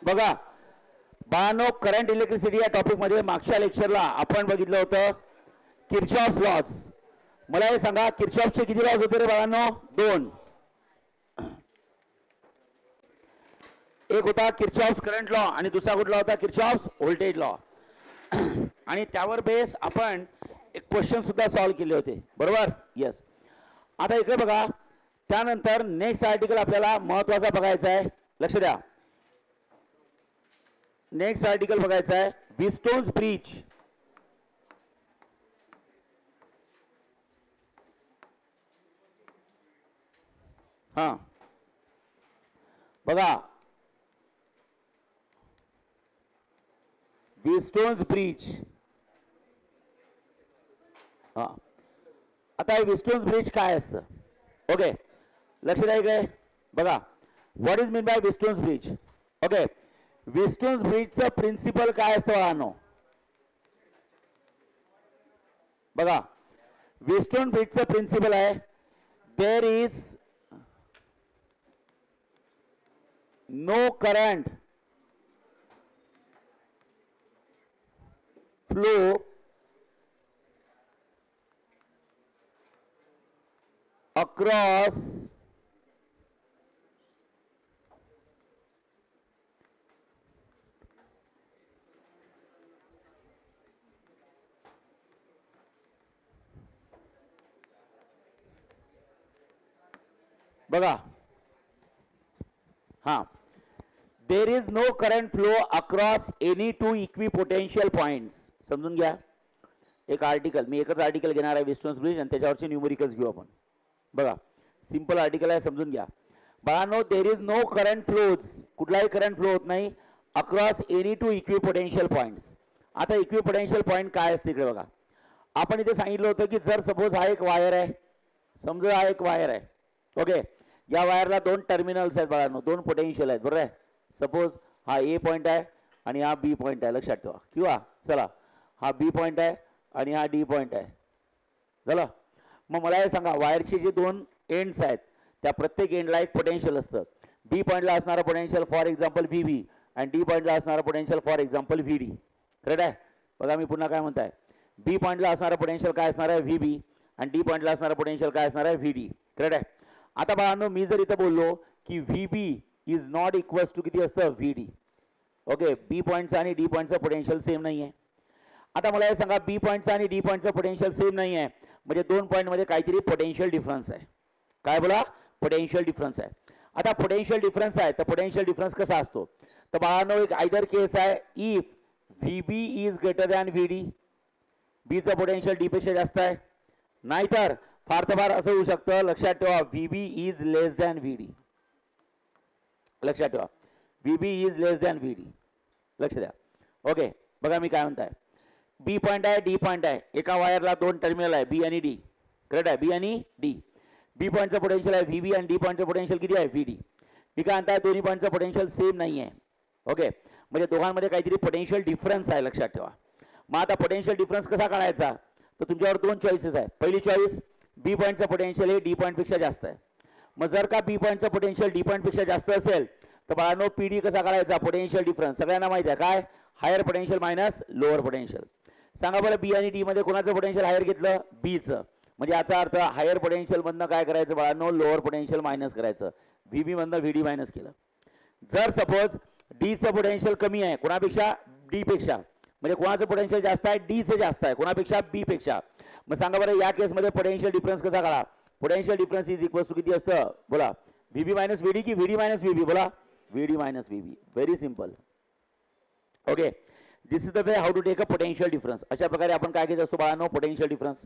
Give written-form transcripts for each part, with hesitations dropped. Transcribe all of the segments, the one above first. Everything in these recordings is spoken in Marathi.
बघा बाळांनो, करंट इलेक्ट्रिसिटी या टॉपिक मध्ये मागच्या लेक्चरला आपण बघितलं होतं किर्चॉफ लॉज. मला हे सांगा किर्चॉफचे किती लॉज होते रे बाळांनो? दोन. एक होता किर्चॉफ्स करंट लॉ आणि दुसरा कुठला होता? Kirchhoff's voltage law. आणि त्यावर बेस आपण एक क्वेश्चन सुद्धा सॉल्व्ह केले होते, बरोबर? यस. आता इकडे बघा, त्यानंतर नेक्स्ट आर्टिकल आपल्याला महत्त्वाचा बघायचा आहे. लक्ष द्या, नेक्स्ट आर्टिकल बघायचा आहे व्हीटस्टोन्स ब्रिज. हा बघा, व्हीटस्टोन्स ब्रिज. हा आता व्हीटस्टोन्स ब्रिज काय असतं? ओके, लक्ष द्या इकडे बघा, what is mean by Wheatstone's bridge? Okay, Wheatstone's ब्रिजचं प्रिन्सिपल काय असतं बाळांनो? बघा, व्हीटस्टोन ब्रिजचं प्रिन्सिपल आहे there is no current flow across बघा, हा there is no current flow across any two equipotential points. समजून घ्या, एक आर्टिकल, मी एकच आर्टिकल घेणार आहे व्हीटस्टोन्स ब्रिज आणि त्याच्यावरचे न्यूमेरिकल्स घेऊ आपण. बघा, सिंपल आर्टिकल आहे, समजून घ्या बाळांनो. There is no current flows, कुठलाही करंट फ्लो होत नाही across any two equipotential points. आता इक्विपोटेन्शियल पॉइंट काय असते इकडे बघा, आपण इथे सांगितलं होतं की जर सपोज हा एक वायर आहे, समजा हा एक वायर आहे. ओके, या वायरला दोन टर्मिनल्स आहेत बाळांनो, दोन पोटेन्शियल आहेत, बरोबर आहे? सपोज हा ए पॉइंट आहे आणि हा बी पॉइंट आहे, लक्षात ठेवा. किंवा चला हा बी पॉइंट आहे आणि हा डी पॉइंट आहे, झालं. मग मला हे सांगा, वायरचे जे दोन एंड्स आहेत त्या प्रत्येक एंडला एक पोटेन्शियल असतं. बी पॉइंटला असणारं पोटेन्शियल फॉर एक्झाम्पल व्ही बी आणि डी पॉइंटला असणारं potential for example V D. Correct आहे? बघा मी पुन्हा काय म्हणताय, बी पॉइंटला असणारं पोटेन्शियल काय असणार आहे? व्ही बी. आणि डी पॉइंटला असणारं पोटेन्शियल काय असणार आहे? V D. करेक्ट आहे? आता बाळांनो, मी जर इथं बोललो की V B is not equals to किती असतं? V D. ओके, बी पॉइंटचं आणि डी पॉइंटचं पोटेन्शियल सेम नाही आहे. आता मला हे सांगा, बी पॉइंटचं आणि डी पॉइंटचं पोटेन्शियल सेम नाही आहे म्हणजे दोन पॉईंटमध्ये काहीतरी पोटेन्शियल डिफरन्स आहे. काय बोला? पोटेन्शियल डिफरन्स आहे. आता पोटेन्शियल डिफरन्स आहे तर पोटेन्शियल डिफरन्स कसा असतो? तर बाळांनो, एक आयदर केस आहे, if V B is greater than V D, बीचं पोटेन्शियल डी पेक्षा जास्त आहे. नाहीतर फार तर फार असं होऊ शकतं, लक्षात ठेवा, V B is less than V D. लक्षात ठेवा, V B is less than V D. लक्ष द्या. ओके, बघा मी काय म्हणताय, बी पॉइंट आहे, डी पॉइंट आहे, एका वायरला दोन टर्मिनल आहे बी आणि डी. करेक्ट आहे? बी आणि डी. बी पॉइंटचं पोटेन्शियल आहे व्ही बी आणि डी पॉइंटचं पोटेन्शियल किती आहे? V D. मी काय म्हणताय, दोन्ही पॉइंटचं पोटेन्शियल सेम नाही आहे. ओके, म्हणजे दोघांमध्ये काहीतरी पोटेन्शियल डिफरन्स आहे, लक्षात ठेवा. मग आता पोटेन्शियल डिफरन्स कसा काढायचा? तर तुमच्यावर दोन चॉईसेस आहे. पहिली चॉईस, बी पॉइंटचं पोटेन्शियल हे डी पॉइंटपेक्षा जास्त आहे. मग जर का बी पॉइंटचं पोटेन्शियल डी पॉइंटपेक्षा जास्त असेल तर बाळांनो, पी डी कसा काढायचा? पोटेन्शियल डिफरन्स सगळ्यांना माहिती आहे, काय? Higher potential minus lower potential. सांगा बरं, बी आणि डी मध्ये कोणाचं पोटेन्शियल हायर घेतलं? बीचं. म्हणजे याचा अर्थ हायर पोटेन्शियल मधनं काय करायचं बाळांनो? लोअर पोटेन्शियल मायनस करायचं. व्ही बी मधनं व्ही डी मायनस केलं. जर सपोज डीचं पोटेन्शियल कमी आहे कोणापेक्षा? डी पेक्षा. म्हणजे कोणाचं पोटेन्शियल जास्त आहे? डीचं जास्त आहे. कोणापेक्षा? बी पेक्षा. मग सांगा बरं, या केसमध्ये पोटेन्शियल डिफरन्स कसा काढा? Potential difference is equal to किती असतं? बोला, V B minus V D की V D minus V B? बोला, V D minus V B. Very simple. Okay, this is the way how to take a potential difference. अशा प्रकारे आपण काय घेत असतो बाळांनो? Potential difference.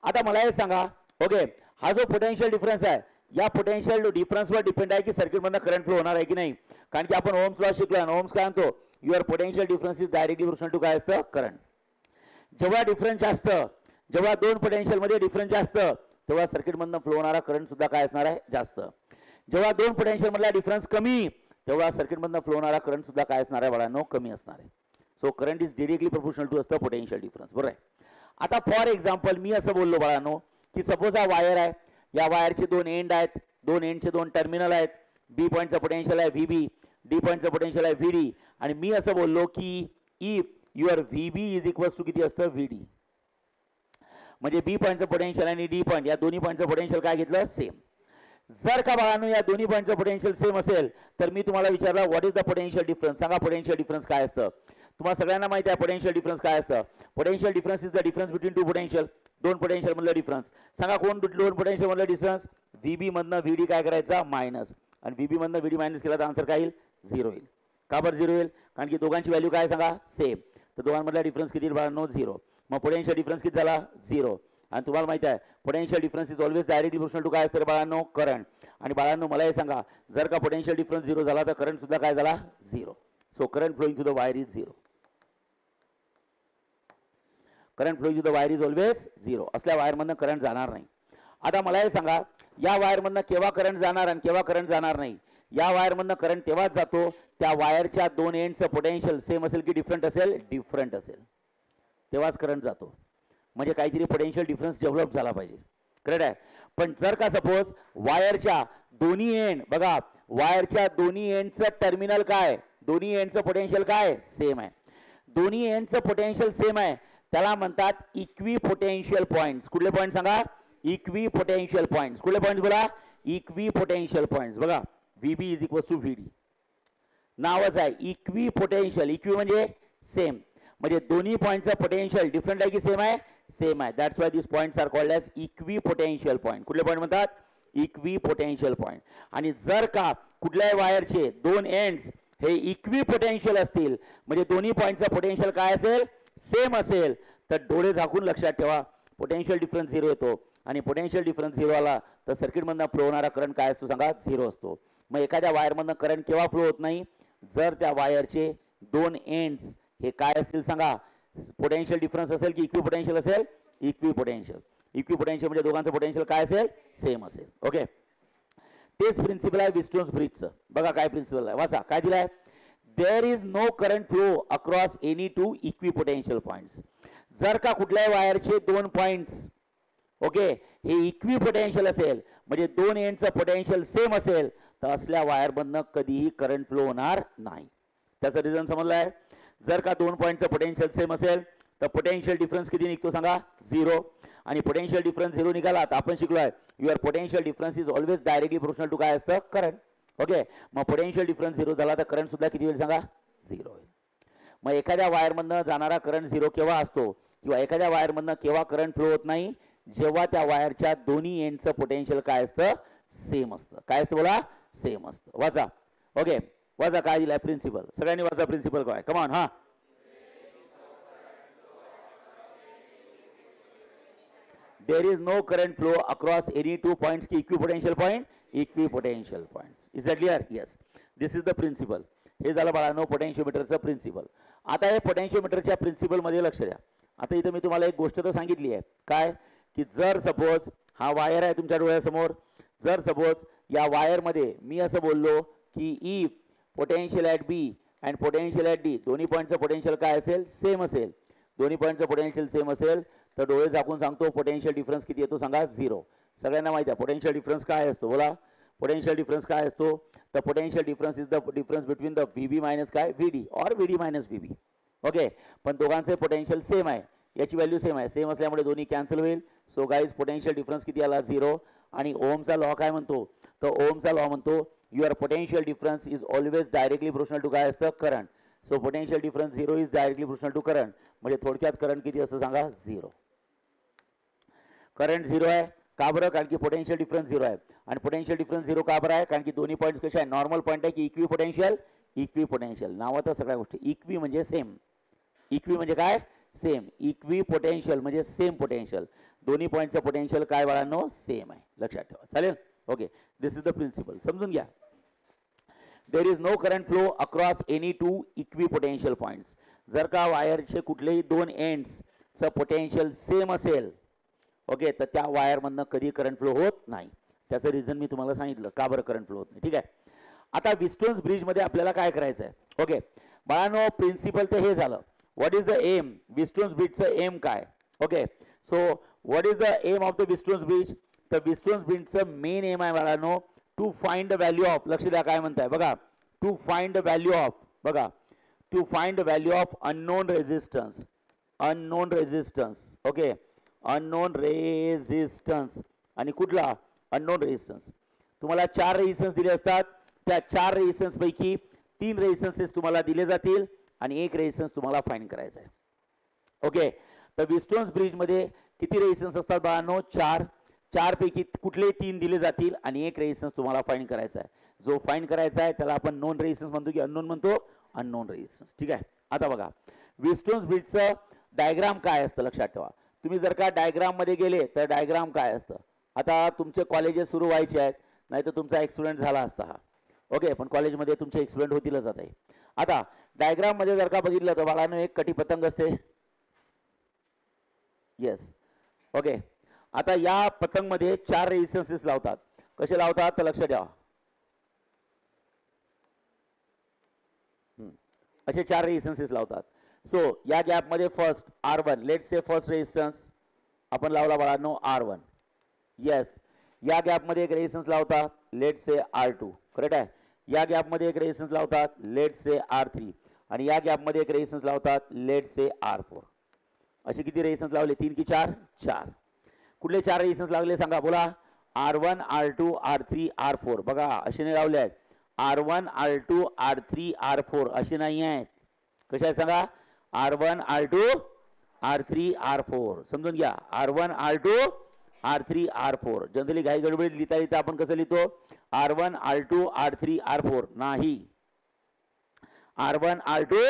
आता मला हे सांगा, ओके, हा जो पोटेन्शियल डिफरन्स आहे या पोटेन्शियल डिफरन्सवर डिपेंड आहे की सर्किटमधनं करंट फ्लो होणार आहे की नाही. कारण की आपण ओम्स लॉ शिकलो आणि ओम्स काय म्हणतो? Your potential difference is directly proportional to काय असतं? करंट. जेव्हा डिफरन्स जास्त, जेव्हा दोन पोटेन्शियलमध्ये डिफरन्स जास्त, तेव्हा सर्किटमधनं फ्लो होणारा करंट सुद्धा काय असणार आहे? जास्त. जेव्हा दोन पोटेन्शियलमधला डिफरन्स कमी, तेव्हा सर्किटमधनं फ्लो होणारा करंट सुद्धा काय असणार आहे बाळांनो? कमी असणार आहे. So current is directly proportional to असतं पोटेन्शियल डिफरन्स, बरोबर आहे? आता फॉर एक्झाम्पल मी असं बोललो बाळांनो की सपोज हा वायर आहे, या वायरचे दोन एंड आहेत, दोन एंडचे दोन टर्मिनल आहेत. बी पॉइंटचं पोटेन्शियल आहे व्ही बी, डी पॉईंटचं पोटेन्शियल आहे व्ही डी, आणि मी असं बोललो की if your V B is equals to किती असतं व्ही डी, म्हणजे बी पॉईंटचं पोटेन्शियल आणि डी पॉईंट या दोन्ही पॉईंटचं पोटेन्शियल काय घेतलं सेम. जर का बाळांनो या दोन्ही पॉईंटचं पोटेन्शियल सेम असेल तर मी तुम्हाला विचारलं what is the potential difference, सांगा पोटेन्शियल डिफरन्स काय असतं. तुम्हाला सगळ्यांना माहिती आहे पोटेन्शियल डिफरन्स काय असतं. Potential difference is the difference between two potential, दोन पोटेन्शियल मधलं डिफरन्स. सांगा कोण दोन पोटेन्शियल मधलं डिफरन्स, व्हीबी मधनं व्हीडी काय करायचा मायनस, आणि व्हीबी मधनं व्हीडी मायनस केला तर आन्सर काय येईल 0 येईल. का बरं 0 येईल, कारण की दोघांची व्हॅल्यू काय सांगा सेम, तर दोघांमधला डिफरन्स किती बाळांनो 0. मग पोटेन्शियल डिफरन्स किती झाला 0. आणि तुम्हाला माहिती आहे potential difference is always directly proportional to काय असतं बाळांनो करंट. आणि बाळांनो मला हे सांगा जर का पोटेन्शियल डिफरन्स 0 झाला तर करंट सुद्धा काय झाला 0. So current flowing to the wire is 0. Current flowing to the wire is always 0. असल्या वायरमधनं करंट जाणार नाही. आता मला हे सांगा या वायरमधनं केव्हा करंट जाणार आणि केव्हा करंट जाणार नाही. या वायरमधनं करंट तेव्हाच जातो त्या वायरच्या दोन एंडचं पोटेन्शियल सेम असेल की डिफरंट असेल, डिफरंट असेल तेव्हाच करंट जातो. म्हणजे काहीतरी पोटेन्शियल डिफरन्स डेव्हलप झाला पाहिजे, करेक्ट आहे. पण जर का सपोज वायरच्या दोन्ही एंड बघा वायरच्या दोन्ही एंडचं टर्मिनल काय, दोन्ही एंडचं पोटेन्शियल काय सेम आहे, दोन्ही एंडचं पोटेन्शियल सेम आहे, त्याला म्हणतात इक्वी पोटेन्शियल पॉइंट्स. कुठले पॉइंट सांगा इक्वी पोटेन्शियल पॉइंट्स. कुठले पॉइंट्स बोला इक्वी पोटेन्शियल पॉइंट्स. बघा व्हीबी इज इक्वल टू व्हीडी नावच आहे इक्वी पोटेन्शियल. इक्वी म्हणजे सेम, म्हणजे दोन्ही पॉईंटचं पोटेन्शियल डिफरंट आहे की सेम आहे, सेम आहे. That's why this points are called as equipotential point. कुठले पॉईंट म्हणतात इक्वी पोटेन्शियल पॉईंट. आणि जर का कुठल्याही वायरचे दोन एंड्स हे इक्वी पोटेन्शियल असतील म्हणजे दोन्ही पॉईंटचं पोटेन्शियल काय असेल सेम असेल तर डोळे झाकून लक्षात ठेवा पोटेन्शियल डिफरन्स 0 येतो. आणि पोटेन्शियल डिफरन्स 0 आला तर सर्किटमधनं फ्लो होणारा करंट काय असतो सांगा 0 असतो. मग एखाद्या वायरमधनं करंट केव्हा फ्लो होत नाही जर त्या वायरचे दोन एंड्स हे काय असतील सांगा पोटेन्शियल डिफरन्स असेल की इक्वी पोटेन्शियल असेल, इक्वी पोटेन्शियल. इक्वी पोटेन्शियल म्हणजे दोघांचं पोटेन्शियल काय असेल सेम असेल. ओके तेच प्रिन्सिपल आहे विस्टोन्स ब्रिजचं. बघा काय प्रिन्सिपल आहे वाचा काय दिलाय. There is no current flow across any two equipotential points. जर का कुठल्याही वायरचे दोन पॉइंट्स ओके हे इक्वी पोटेन्शियल असेल म्हणजे दोन एंडचं पोटेन्शियल सेम असेल तर असल्या वायरमधनं कधीही करंट फ्लो होणार नाही. त्याचं रिझन समजलं आहे. जर का दोन पॉईंटचं पोटेन्शियल सेम असेल तर पोटेन्शियल डिफरन्स किती निघतो सांगा 0. आणि पोटेन्शियल डिफरन्स 0 निघाला तर आपण शिकलोय your potential difference is always directly proportional to काय असतं करंट. ओके मग पोटेन्शियल डिफरन्स 0 झाला तर करंट सुद्धा किती होईल सांगा 0 होईल. मग एखाद्या वायरमधनं जाणारा करंट 0 केव्हा असतो किंवा एखाद्या वायरमधनं केव्हा करंट फ्लो होत नाही जेव्हा त्या वायरच्या दोन्ही एंडचं पोटेन्शियल काय असतं सेम असतं. काय असतं बोला सेम असतं. वाचा ओके वाचा काय दिलाय प्रिन्सिपल सगळ्यांनी वाचा प्रिन्सिपल काय कमान हा. There is no current flow across any two points की equipotential point, equipotential points. Is that clear. Yes this is the principle. हे झालं बाळांनो पोटेन्शियोमीटरचं प्रिन्सिपल. आता हे पोटेन्शियोमीटरच्या प्रिन्सिपल मध्ये लक्ष द्या. आता इथं मी तुम्हाला एक गोष्ट तर सांगितली आहे काय की जर सपोज हा वायर आहे तुमच्या डोळ्यासमोर, जर सपोज या वायरमध्ये मी असं बोललो की if potential at B and potential at D दोन्ही पॉईंटचं पोटेन्शियल काय असेल सेम असेल, दोन्ही पॉईंटचं पोटेन्शियल सेम असेल तर डोळे झाकून सांगतो पोटेन्शियल डिफरन्स किती येतो सांगा 0. सगळ्यांना माहिती आहे पोटेन्शियल डिफरन्स काय असतो बोला. पोटेन्शियल डिफरन्स काय असतो तर potential difference is the difference between the V minus काय V D or V D minus V B. Okay पण दोघांचे पोटेन्शियल सेम आहे, याची व्हॅल्यू सेम आहे, सेम असल्यामुळे दोन्ही कॅन्सल होईल. सो गाईज पोटेन्शियल डिफरन्स किती आला 0. आणि ओमचा लॉ काय म्हणतो तर ओमचा लॉ म्हणतो your potential difference is always directly proportional to काय असतं current. So potential difference 0 is directly proportional to current. म्हणजे थोडक्यात करंट किती असतं सांगा 0. करंट 0 आहे का बरं कारण की पोटेन्शियल डिफरन्स 0 आहे. आणि पोटेन्शियल डिफरन्स 0 का बरं आहे कारण की दोन्ही पॉईंट्स कसे आहे नॉर्मल पॉईंट आहे की इक्वी पोटेन्शियल, इक्वी पोटेन्शियल नावात सगळ्या गोष्टी. इक्वी म्हणजे सेम, इक्वी म्हणजे काय सेम, इक्वी पोटेन्शियल म्हणजे सेम पोटेन्शियल, दोन्ही पॉईंटचं पोटेन्शियल काय बाळांनो सेम आहे लक्षात ठेवा. चालेल okay this is the principle समजून घ्या. There is no current flow across any two equipotential points. जर का वायरचे कुठलेही दोन एंड्सचं पोटेन्शियल सेम असेल ओके तर त्या वायरमधनं कधी करंट फ्लो होत नाही. त्याचं रिझन मी तुम्हाला सांगितलं का बरं करंट फ्लो होत नाही. ठीक आहे. आता विस्टोन्स ब्रिजमध्ये आपल्याला काय करायचं आहे ओके बाळांनो प्रिन्सिपल तर हे झालं. What is the aim Wheatstone's ब्रिजचं एम काय okay. So what is the aim of the Wheatstone's bridge तर विस्टोन्स ब्रिजचं मेन एम आहे बाळांनो to find the value of लक्ष द्या काय म्हणताय बघा to find the value of, बघा, to find the value of unknown resistance, unknown resistance, okay, unknown resistance आणि कुठला अननोन रेझिस्टन्स. तुम्हाला 4 रेझिस्टन्स दिले असतात, त्या 4 रेझिस्टन्स पैकी 3 रेझिस्टन्सेस तुम्हाला दिले जातील आणि 1 रेझिस्टन्स तुम्हाला फाइंड करायचा आहे. ओके, तर विस्टोन्स ब्रिज मध्ये किती रेझिस्टन्स असतात बाळांनो? 4. 4 पैकी कुठले 3 दिले जातील आणि 1 रेझिस्टन्स तुम्हाला फाइंड करायचा आहे. जो फाइंड करायचा आहे त्याला आपण नोन रेझिस्टन्स म्हणतो की अननोन म्हणतो? Unknown resistance. ठीक आहे. आता बघा, विस्टोन्स ब्रिजचं डायग्राम काय असतं लक्षात ठेवा. तुम्ही जर का डायग्राम मध्ये गेले तर डायग्राम काय असतं, आता तुमचे कॉलेजेस सुरू व्हायचे आहेत, नाही तर तुमचा एक्सपिरियन्स झाला असता हा. ओके, पण कॉलेजमध्ये तुमचे एक्सपिरियन्स होतीलच आता. आता डायग्राम मध्ये जर का बघितलं तर बाळांनो एक कटी पतंग असते. Yes, okay. आता या पतंग मध्ये 4 रेझिस्टन्सेस लावतात. कसे लावतात तर लक्ष द्या. असे 4 रेझिस्टन्सेस लावतात. सो या गॅप मध्ये first R1, let's say first resistance आपण लावला बाळांनो R1. येस, या गॅप मध्ये एक रेझिस्टन्स लावतात, लेट्स से R2. करेक्ट आहे. या गॅप मध्ये एक रेझिस्टन्स लावतात, लेट्स से R3 आणि या गॅप मध्ये एक रेझिस्टन्स लावतात, लेट्स से R4. असे किती रेझिस्टन्स लावले? 3 की 4? 4. कुठले 4 रेझिस्टन्स लागले सांगा? बोला. R1, R2, R3, R4. बघा, असे नाही लावले आहेत. R1, R2, R3, R4 असे नाही आहेत. कसे आहेत सांगा? R1, R2, R3, R4. समजून घ्या. R1, R2, R3, R4. Generally घाई गडबडीत लिहिता लिहिता आपण कसं लिहितो? R1, R2, R3, R4. नाही, R1, R2,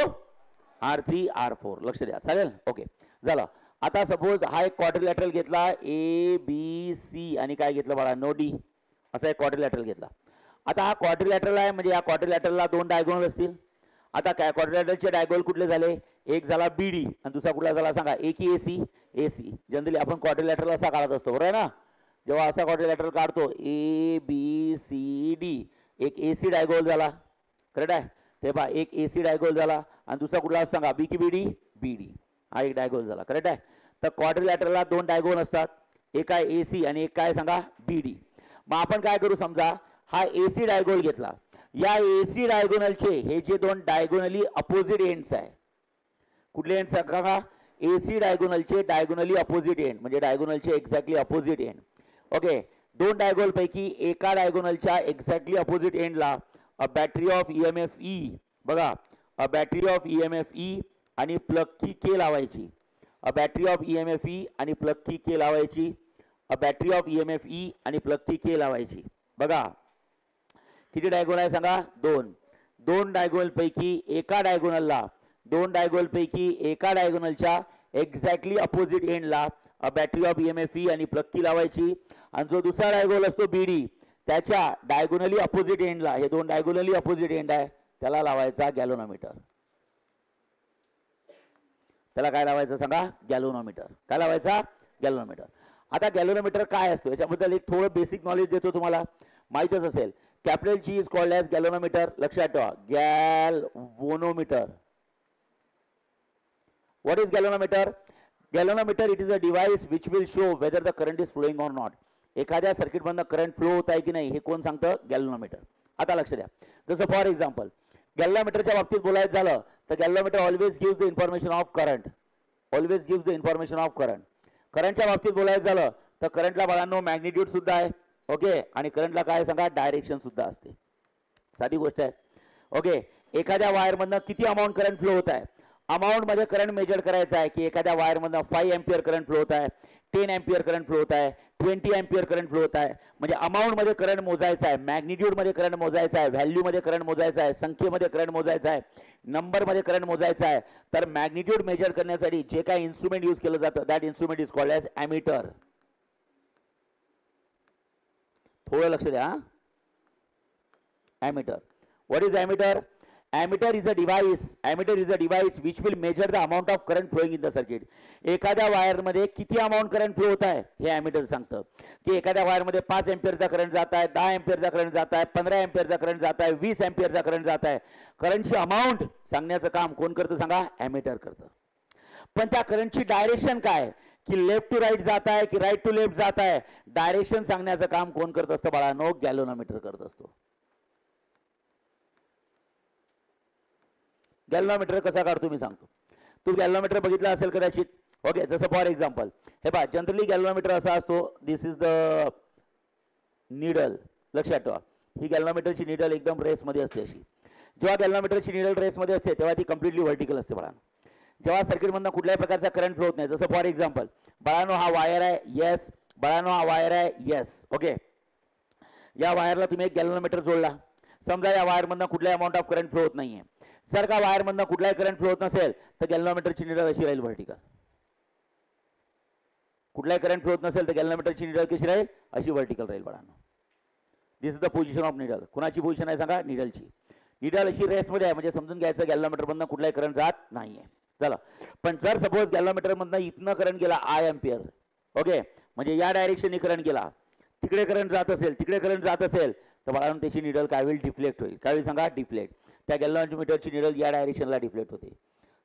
R3, R4. लक्ष द्या. चालेल? ओके, झालं. आता सपोज हा एक क्वाड्रिलॅटरल घेतला ABC आणि काय घेतलं बाळांनो? D. असा एक क्वाड्रिलॅटरल घेतला. आता हा क्वाड्रिलॅटरल आहे म्हणजे या क्वाड्रिलॅटरलला 2 डायगोनल असतील. आता काय क्वाड्रिलॅटरलचे डायगोनल कुठले झाले? एक झाला BD आणि दुसरा कुठला झाला सांगा? एक AC. AC. जनरली आपण क्वाड्रिलॅटरल असा काढत असतो, बरोबर आहे ना? जेव्हा असा क्वाड्रिलॅटरल काढतो ABCD, एक AC डायगोनल झाला. करेक्ट आहे. ते पहा, एक AC डायगोनल झाला आणि दुसरा कुठला सांगा? B की BD? BD. हा एक डायगोनल झाला. करेक्ट आहे. तर क्वाड्रिलॅटरलला 2 डायगोनल असतात, एक आहे AC आणि एक काय सांगा? BD. मग आपण काय करू? समजा हा AC डायगोनल घेतला. या AC डायगोनलचे हे जे 2 डायगोनली अपोजिट एंड्स आहे, कुठले एंड्स सांगा? AC डायगोनलचे डायगोनली अपोजिट एंड म्हणजे डायगोनलचे exactly opposite end. Okay, 2 diagonal पैकी एका डायगोनलच्या एक्झॅक्टली अपोजिट एंडला a battery of EMF E, बघा, a battery of EMF E आणि प्लग की के लावायची. A battery of EMF E आणि प्लग की के लावायची. A battery of EMF E आणि प्लग की के लावायची. बघा, किती डायगोनल आहे सांगा? 2. 2 डायगोनल पैकी एका डायगोनलला, 2 डायगोनल पैकी एका डायगोनलच्या एक्झॅक्टली अपोजिट एंडला a battery of EMF E आणि प्लग की लावायची. आणि जो दुसरा डायगोनल असतो BD, त्याच्या डायगोनली अपोजिट एंडला, हे 2 डायगोनली अपोजिट एंड आहे, त्याला लावायचा गॅल्व्हनोमीटर. त्याला काय लावायचं सांगा? गॅल्व्हनोमीटर. काय लावायचा? गॅल्व्हनोमीटर. आता गॅल्व्हनोमीटर काय असतो याच्याबद्दल एक थोडं बेसिक नॉलेज देतो, तुम्हाला माहितच असेल. Capital G is called as galvanometer. लक्षात ठेवा, galvanometer. What is galvanometer? Galvanometer it is a device which will show whether the current is flowing or not. एखाद्या सर्किटमधनं करंट फ्लो होत आहे की नाही हे कोण सांगतं? गॅल्व्हनोमीटर. आता लक्ष द्या. जसं फॉर एक्झाम्पल गॅल्व्हनोमीटरच्या बाबतीत बोलायचं झालं तर galvanometer always gives the information of current. Always gives the information of current. करंटच्या बाबतीत बोलायचं झालं तर करंटला बाळांनो मॅग्निट्यूड सुद्धा आहे. ओके, आणि करंटला काय सांगा? डायरेक्शन सुद्धा असते. साधी गोष्ट आहे. ओके, एखाद्या वायरमधनं किती अमाऊंट करंट फ्लो होत आहे, अमाऊंट मध्ये करंट मेजर करायचा आहे की एखाद्या वायरमधनं 5 एम्पियर करंट फ्लो होत आहे, 10 एम्पियर करंट फ्लो होत आहे, 20 एम्पियर करंट फ्लो होत आहे. म्हणजे अमाऊंट मध्ये करंट मोजायचा आहे, मॅग्निट्यूड मध्ये करंट मोजायचा आहे, व्हॅल्यू मध्ये करंट मोजायचा आहे, संख्येमध्ये करंट मोजायचा आहे, नंबर मध्ये करंट मोजायचा आहे. तर मॅग्निट्यूड मेजर करण्यासाठी जे काही इन्स्ट्रुमेंट यूज केलं जातं that instrument is called as ammeter. थोडं लक्ष द्या. Ammeter. What is ammeter? Ammeter is a device. Ammeter is a device which will measure the amount of current flowing in the circuit. एखाद्या वायर मध्ये किती अमाउंट करंट फ्लो होत आहे हे ॲमीटर सांगतं. की एखाद्या वायर मध्ये 5 एम्पियरचा करंट जात आहे, 10 एम्पियरचा करंट जात आहे, 15 एम्पियरचा करंट जात आहे, 20 एम्पियरचा करंट जात आहे. करंटची अमाऊंट सांगण्याचं काम कोण करतं सांगा? ॲमीटर करतं. पण त्या करंटची डायरेक्शन काय, की लेफ्ट टू राईट जात आहे की राईट टू लेफ्ट जात आहे, डायरेक्शन सांगण्याचं काम कोण करत असतं बाळांनो? गॅल्व्हनोमीटर करत असतो. गॅल्व्हनोमीटर कसा काढतो मी सांगतो. तू गॅल्व्हनोमीटर बघितला असेल कदाचित. ओके, जसं फॉर एक्झाम्पल हे पहा, जनरली गॅल्व्हनोमीटर असा असतो. दिस इज द निडल. लक्षात ठेवा, ही गॅल्व्हनोमीटरची निडल एकदम रेसमध्ये असते अशी. जेव्हा गॅल्व्हनोमीटरची निडल रेसमध्ये असते तेव्हा ती कम्प्लिटली व्हर्टिकल असते बाळांनो. जेव्हा सर्किटमधनं कुठल्याही प्रकारचा करंट फ्लो होत नाही, जसं फॉर एक्झाम्पल बाळांनो हा वायर आहे, येस. बाळांनो हा वायर आहे, येस. ओके, या वायरला तुम्ही एक गॅल्व्हनोमीटर जोडला. समजा या वायरमधनं कुठल्याही अमाऊंट ऑफ करंट फ्लो होत नाहीये. जर का वायरमधनं कुठलाही करंट फ्लो होत नसेल तर गॅल्व्हनोमीटरची निडल अशी राहील व्हर्टिकल. कुठलाही करंट फ्लो होत नसेल तर गॅल्व्हनोमीटरची निडल कशी राहील, अशी व्हर्टिकल राहील बाळांनो. This is the position of needle. कुणाची पोझिशन आहे सांगा, निडलची. निडल अशी रेसमध्ये आहे म्हणजे समजून घ्यायचं गॅल्व्हनोमीटरमधनं कुठलाही करंट जात नाहीये. चला, पण जर सपोज गॅल्व्हनोमीटरमधनं इथनं करंट गेला I एम्पियर. ओके, म्हणजे या डायरेक्शनने करंट गेला, तिकडे करंट जात असेल, तिकडे करंट जात असेल तर बाळांनो त्याची निडल काय होईल, डिफ्लेक्ट होईल. काय होईल सांगा, डिफ्लेक्ट. त्या गॅल्व्हनोमीटरची निडल या डायरेक्शनला डिफ्लेक्ट होते.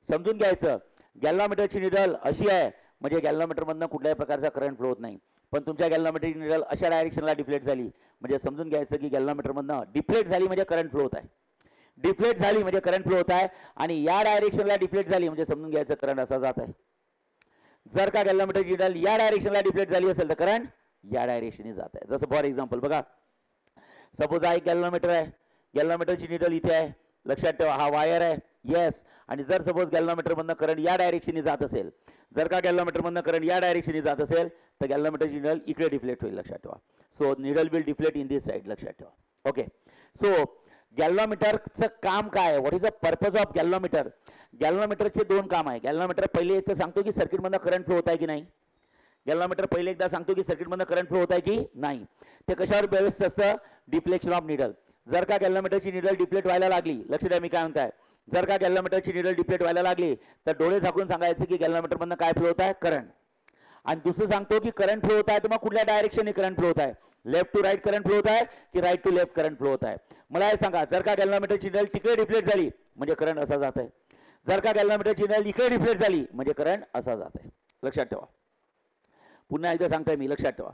समजून घ्यायचं गॅल्व्हनोमीटरची निडल अशी आहे म्हणजे गॅल्व्हनोमीटरमधनं कुठल्याही प्रकारचा करंट फ्लो होत नाही. पण तुमच्या गॅल्व्हनोमीटरची निडल अशा डायरेक्शनला डिफ्लेक्ट झाली म्हणजे समजून घ्यायचं की गॅल्व्हनोमीटरमधनं डिफ्लेक्ट झाली म्हणजे करंट फ्लो होत आहे. डिफ्लेक्ट झाली म्हणजे करंट फ्लो होत आहे आणि या डायरेक्शनला डिफ्लेक्ट झाली म्हणजे समजून घ्यायचं करंट असा जात आहे. जर का गॅल्व्हनोमीटरची निडल या डायरेक्शनला डिफ्लेक्ट झाली असेल तर करंट या डायरेक्शनने जात आहे. जसं फॉर एक्झाम्पल बघा, सपोज हा एक गॅल्व्हनोमीटर आहे, गॅल्व्हनोमीटरची निडल इथे आहे. लक्षात ठेवा, हा वायर आहे, येस. आणि जर सपोज गॅल्व्हनोमीटरमधनं करंट या डायरेक्शनने जात असेल, जर का गॅल्व्हनोमीटरमधनं करंट या डायरेक्शनने जात असेल तर गॅल्व्हनोमीटरची निडल इकडे डिफ्लेक्ट होईल. लक्षात ठेवा. So needle will deflect in this side. लक्षात ठेवा. ओके, सो गॅल्व्हनोमीटरचं काम काय, what is the purpose of galvanometer. गॅल्व्हनोमीटरचे दोन काम आहे. गॅल्व्हनोमीटर पहिले एक तर सांगतो की सर्किटमधनं करंट फ्लो होत आहे की नाही. गॅल्व्हनोमीटर पहिले एकदा सांगतो की सर्किटमधनं करंट फ्लो होत आहे की नाही. ते कशावर बेस्ड असतं, डिफ्लेक्शन ऑफ निडल. जर का गॅल्व्हनोमीटरची निडल डिफ्लेक्ट व्हायला लागली, लक्ष द्या मी काय म्हणताय, जर का गॅल्व्हनोमीटरची निडल डिफ्लेक्ट व्हायला लागली तर डोळे झाकून सांगायचं की गॅल्व्हनोमीटरमधनं काय फ्लो होत आहे, करंट. आणि दुसरं सांगतो की करंट फ्लो होत आहे तर मग कुठल्या डायरेक्शनने करंट फ्लो होत आहे, left to right current flow होत आहे की right to left current flow होत आहे. मला हे सांगा, जर का गॅल्व्हनोमीटरची निडल तिकडे डिफ्लेक्ट झाली म्हणजे करंट असा जात आहे. जर का गॅल्व्हनोमीटरची निडल इकडे डिफ्लेक्ट झाली म्हणजे करंट असा जात आहे. लक्षात ठेवा. पुन्हा एकदा सांगताय मी, लक्षात ठेवा.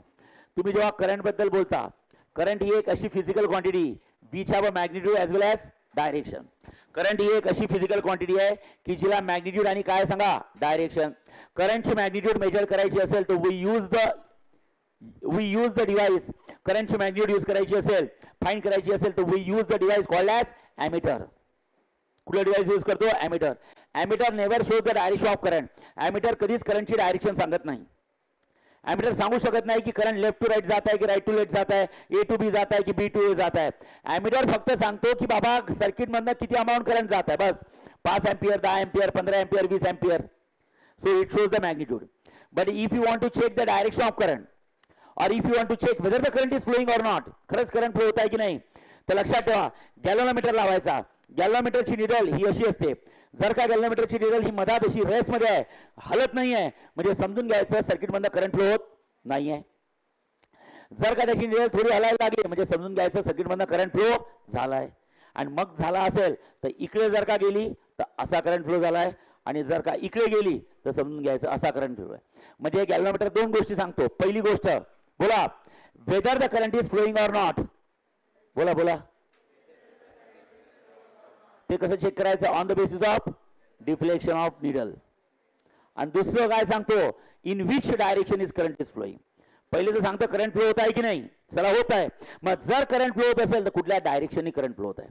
तुम्ही जेव्हा करंट बद्दल बोलता, करंट ही एक अशी physical quantity which have a magnitude as well as direction. Current ही एक अशी फिजिकल क्वांटिटी आहे की जिला मॅग्निट्यूड आणि काय सांगा, डायरेक्शन. करंटची मॅग्निट्यूड मेजर करायची असेल तर वी यूज द डिव्हाइस. करंटची मॅग्निट्यूड यूज करायची असेल, फाइंड करायची असेल तर we use the device called as ammeter. कुठलं डिव्हाइस यूज करतो, ammeter. Ammeter never shows the direction of current. Ammeter कधीच करंटची डायरेक्शन सांगत नाही. ॲमीटर सांगू शकत नाही की करंट लेफ्ट टू राईट जात आहे की राईट टू लेफ्ट जात आहे, ए टू बी जात आहे की बी टू ए जात आहे. ॲमीटर फक्त सांगतो की बाबा सर्किटमधनं किती अमाऊंट करंट जात आहे, बस. 5 ampere, 10 ampere, 15 ampere, 20 ampere. So it shows the magnitude. But if you want to check the direction of current or if you want to check whether the current is flowing or not, खरंच करंट फ्लो होत आहे की नाही, तर लक्षात ठेवा गॅल्व्हनोमीटर लावायचा. गॅल्व्हनोमीटरची निडल ही अशी असते. जर का गॅल्व्हनोमीटरची निडल ही मधात अशी रेसमध्ये आहे, हलत नाही आहे म्हणजे समजून घ्यायचं सर्किटमधनं करंट फ्लो होत नाही आहे. जर का त्याची निडल थोडी हलायला लागली म्हणजे समजून घ्यायचं सर्किटमधनं करंट फ्लो झालाय. आणि मग झाला असेल तर इकडे जर का गेली तर असा करंट फ्लो झालाय आणि जर का इकडे गेली तर समजून घ्यायचं असा करंट फ्लो आहे. म्हणजे गॅल्व्हनोमीटर दोन गोष्टी सांगतो. पहिली गोष्ट बोला, whether the current is flowing or not. बोला बोला, ते कसं चेक करायचं, on the basis of deflection of needle. आणि दुसरं काय सांगतो, in which direction is current is flowing. पहिले तर सांगतो करंट फ्लो होत आहे की नाही, चला होत आहे. मग जर करंट फ्लो होत असेल तर कुठल्या डायरेक्शनने करंट फ्लो होत आहे,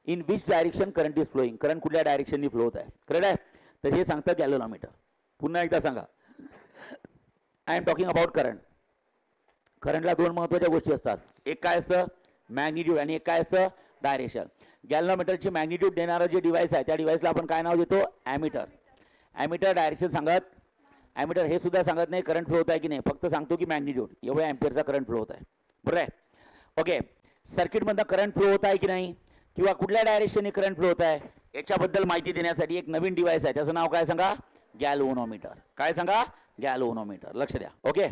in which direction current is flowing. Current कुठल्या डायरेक्शनने फ्लो होत आहे, करेक्ट आहे. तर हे सांगतं गॅल्व्हनोमीटर. पुन्हा एकदा सांगा, I am talking about current. करंटला दोन महत्त्वाच्या गोष्टी असतात. एक काय असतं, मॅग्निट्यूड, आणि एक काय असतं, डायरेक्शन. गॅल्व्हनोमीटरची मॅग्निट्यूड देणारं जे डिव्हाइस आहे त्या डिव्हाइसला आपण काय नाव देतो, ॲमीटर. ॲमीटर डायरेक्शन सांगत, ॲमीटर हे सुद्धा सांगत नाही करंट फ्लो होत आहे की नाही, फक्त सांगतो की मॅग्निट्यूड एवढ्या एम्पियरचा करंट फ्लो होत आहे. बरोबर आहे. ओके, सर्किटमधनं करंट फ्लो होत आहे की नाही किंवा कुठल्या डायरेक्शनने करंट फ्लो होत आहे याच्याबद्दल माहिती देण्यासाठी एक नवीन डिव्हाइस आहे, त्याचं नाव काय सांगा, गॅल्व्हनोमीटर. काय सांगा, गॅल्व्हनोमीटर. लक्ष द्या. ओके,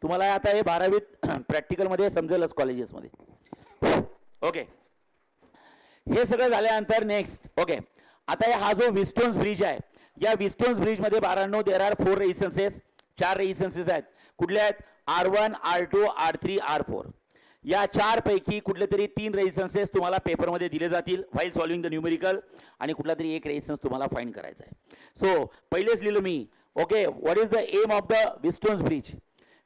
तुम्हाला आता हे 12वीत प्रॅक्टिकलमध्ये समजेलच कॉलेजेसमध्ये. ओके, हे सगळं झाल्यानंतर नेक्स्ट, ओके, आता हा जो विस्टोन्स ब्रिज आहे, या विस्टोन्स ब्रिज मध्ये 12 देर आर 4 रेजिस्टन्सेस. 4 रेजिस्टन्सेस आहेत. कुठले आहेत, R1, R2, R3, R4. या 4 पैकी कुठले तरी 3 रेजिस्टन्सेस तुम्हाला पेपरमध्ये दिले जातील व्हाईल सॉल्विंग द न्यूमेरिकल, आणि कुठला तरी एक रेजिस्टन्स तुम्हाला फाइंड करायचा आहे. सो पहिलेच लिहिलं मी. Okay, what is the aim of the Wheatstone's bridge.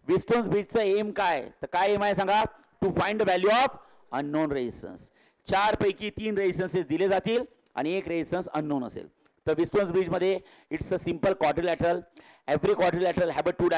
Wheatstone's ब्रिजचं एम काय, तर काय एम आहे सांगा, to find the value of unknown resistance. 4 पैकी 3 रेजिस्टन्सेस दिले जातील आणि एक रेजिस्टन्स अननोन असेल. तर विस्टोन्स ब्रिज मध्ये it's a simple quadrilateral. Every quadrilateral have 2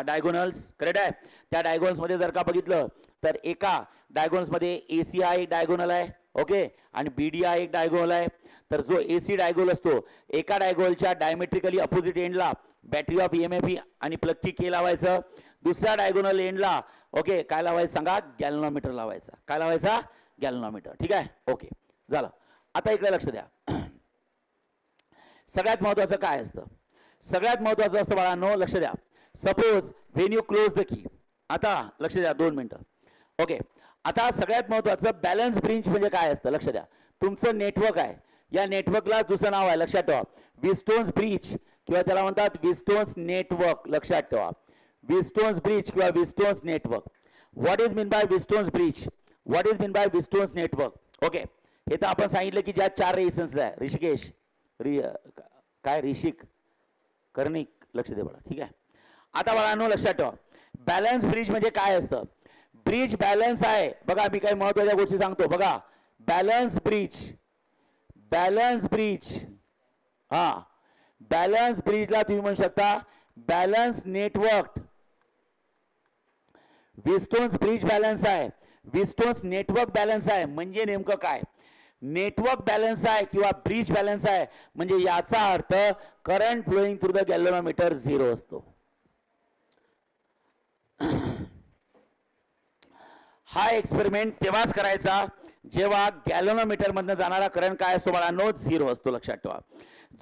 diagonals. Correct आहे. त्या डायगोनल्स मध्ये जर का बघितलं तर एका डायगोनल्स मध्ये एसी हा एक डायगोनल आहे. ओके, आणि बीडी हा एक डायगोनल आहे. तर जो एसी डायगोनल असतो, एका डायगोनलच्या डायमेट्रिकली अपोजिट एंडला बॅटरी ऑफ ईएमएफ आणि प्लग की के लावायचं. दुसऱ्या डायगोनल एंडला ओके काय लावायचं सांगा, गॅल्व्हनोमीटर लावायचा. काय लावायचा, गॅल्व्हनोमीटर. ठीक आहे. ओके, झालं. आता इकडे लक्ष द्या. सगळ्यात महत्त्वाचं काय असतं, सगळ्यात महत्त्वाचं असतं बाळांनो, लक्ष द्या. Suppose when you close the की. आता लक्ष द्या 2 मिनिटं. ओके, आता सगळ्यात महत्त्वाचं बॅलन्स ब्रिज म्हणजे काय असतं, लक्ष द्या. तुमचं नेटवर्क आहे, या नेटवर्कला दुसरं नाव आहे, लक्षात ठेवा, विस्टोन्स ब्रिज किंवा त्याला म्हणतात विस्टोन्स नेटवर्क. लक्षात ठेवा, विस्टोन्स ब्रिज किंवा Wheatstone's network. What is mean by Wheatstone's bridge, what is mean by Wheatstone's network. Okay, हे तर आपण सांगितलं की ज्या 4 रेजिस्टन्स आहे, ऋषिकेश काय ऋषिक कर्णिक, लक्ष दे बाळा. ठीक आहे. आता बाळांनो लक्षात ठेवा, बॅलन्स ब्रिज म्हणजे काय असतं. ब्रिज बॅलन्स आहे बघा, मी काही महत्त्वाच्या गोष्टी सांगतो बघा. बॅलन्स ब्रिज, बॅलन्स ब्रिज, हा बॅलन्स ब्रिजला तुम्ही म्हणू शकता बॅलन्स नेटवर्क. विस्टोन्स ब्रिज बॅलन्स आहे, विस्टोन्स नेटवर्क बॅलन्स आहे. म्हणजे नेमकं काय, नेटवर्क बॅलन्स आहे किंवा ब्रिज बॅलन्स आहे म्हणजे याचा अर्थ current flowing through the galvanometer 0 असतो. हा एक्सपेरिमेंट तेव्हाच करायचा जेव्हा गॅल्व्हनोमीटर मधनं जाणारा करंट काय असतो बाळांनो, 0 असतो. लक्षात ठेवा,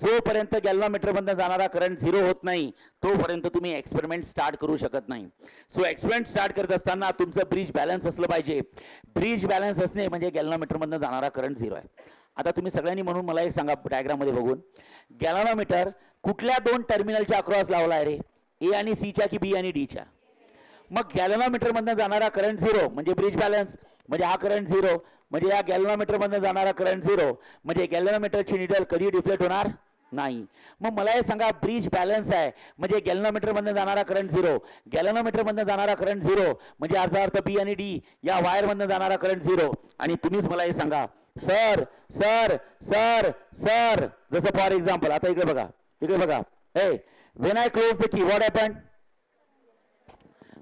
जोपर्यंत गॅल्व्हनोमीटर मधनं जाणारा करंट 0 होत नाही तोपर्यंत तुम्ही एक्सपेरिमेंट स्टार्ट करू शकत नाही. सो एक्सपेरिमेंट स्टार्ट करत असताना तुमचं ब्रिज बॅलन्स असलं पाहिजे. ब्रिज बॅलन्स असणे म्हणजे गॅल्व्हनोमीटर मधनं जाणारा करंट 0 आहे. आता तुम्ही सगळ्यांनी म्हणून मला एक सांगा, डायग्राम मध्ये बघून, गॅल्व्हनोमीटर कुठल्या 2 टर्मिनलच्या अक्रॉस लावला आहे रे, ए आणि सी च्या की बी आणि डी च्या. मग गॅल्व्हनोमीटर मधनं जाणारा करंट 0 म्हणजे ब्रिज बॅलन्स, म्हणजे हा करंट 0 म्हणजे या गॅल्व्हनोमीटर मधनं जाणारा करंट 0 म्हणजे गॅल्व्हनोमीटरची निडल कधी डिफ्लेक्ट होणार नाही. मग मला हे सांगा, ब्रिज बॅलन्स आहे म्हणजे गॅल्व्हनोमीटर मधनं जाणारा करंट 0, गॅल्व्हनोमीटर मधनं जाणारा करंट 0 म्हणजे याचा अर्थ बी आणि डी या वायर मधनं जाणारा करंट 0. आणि तुम्हीच मला हे सांगा, सर सर सर सर, जसं फॉर एक्झाम्पल आता इकडे बघा, इकडे बघा, हे when I close the key what happen,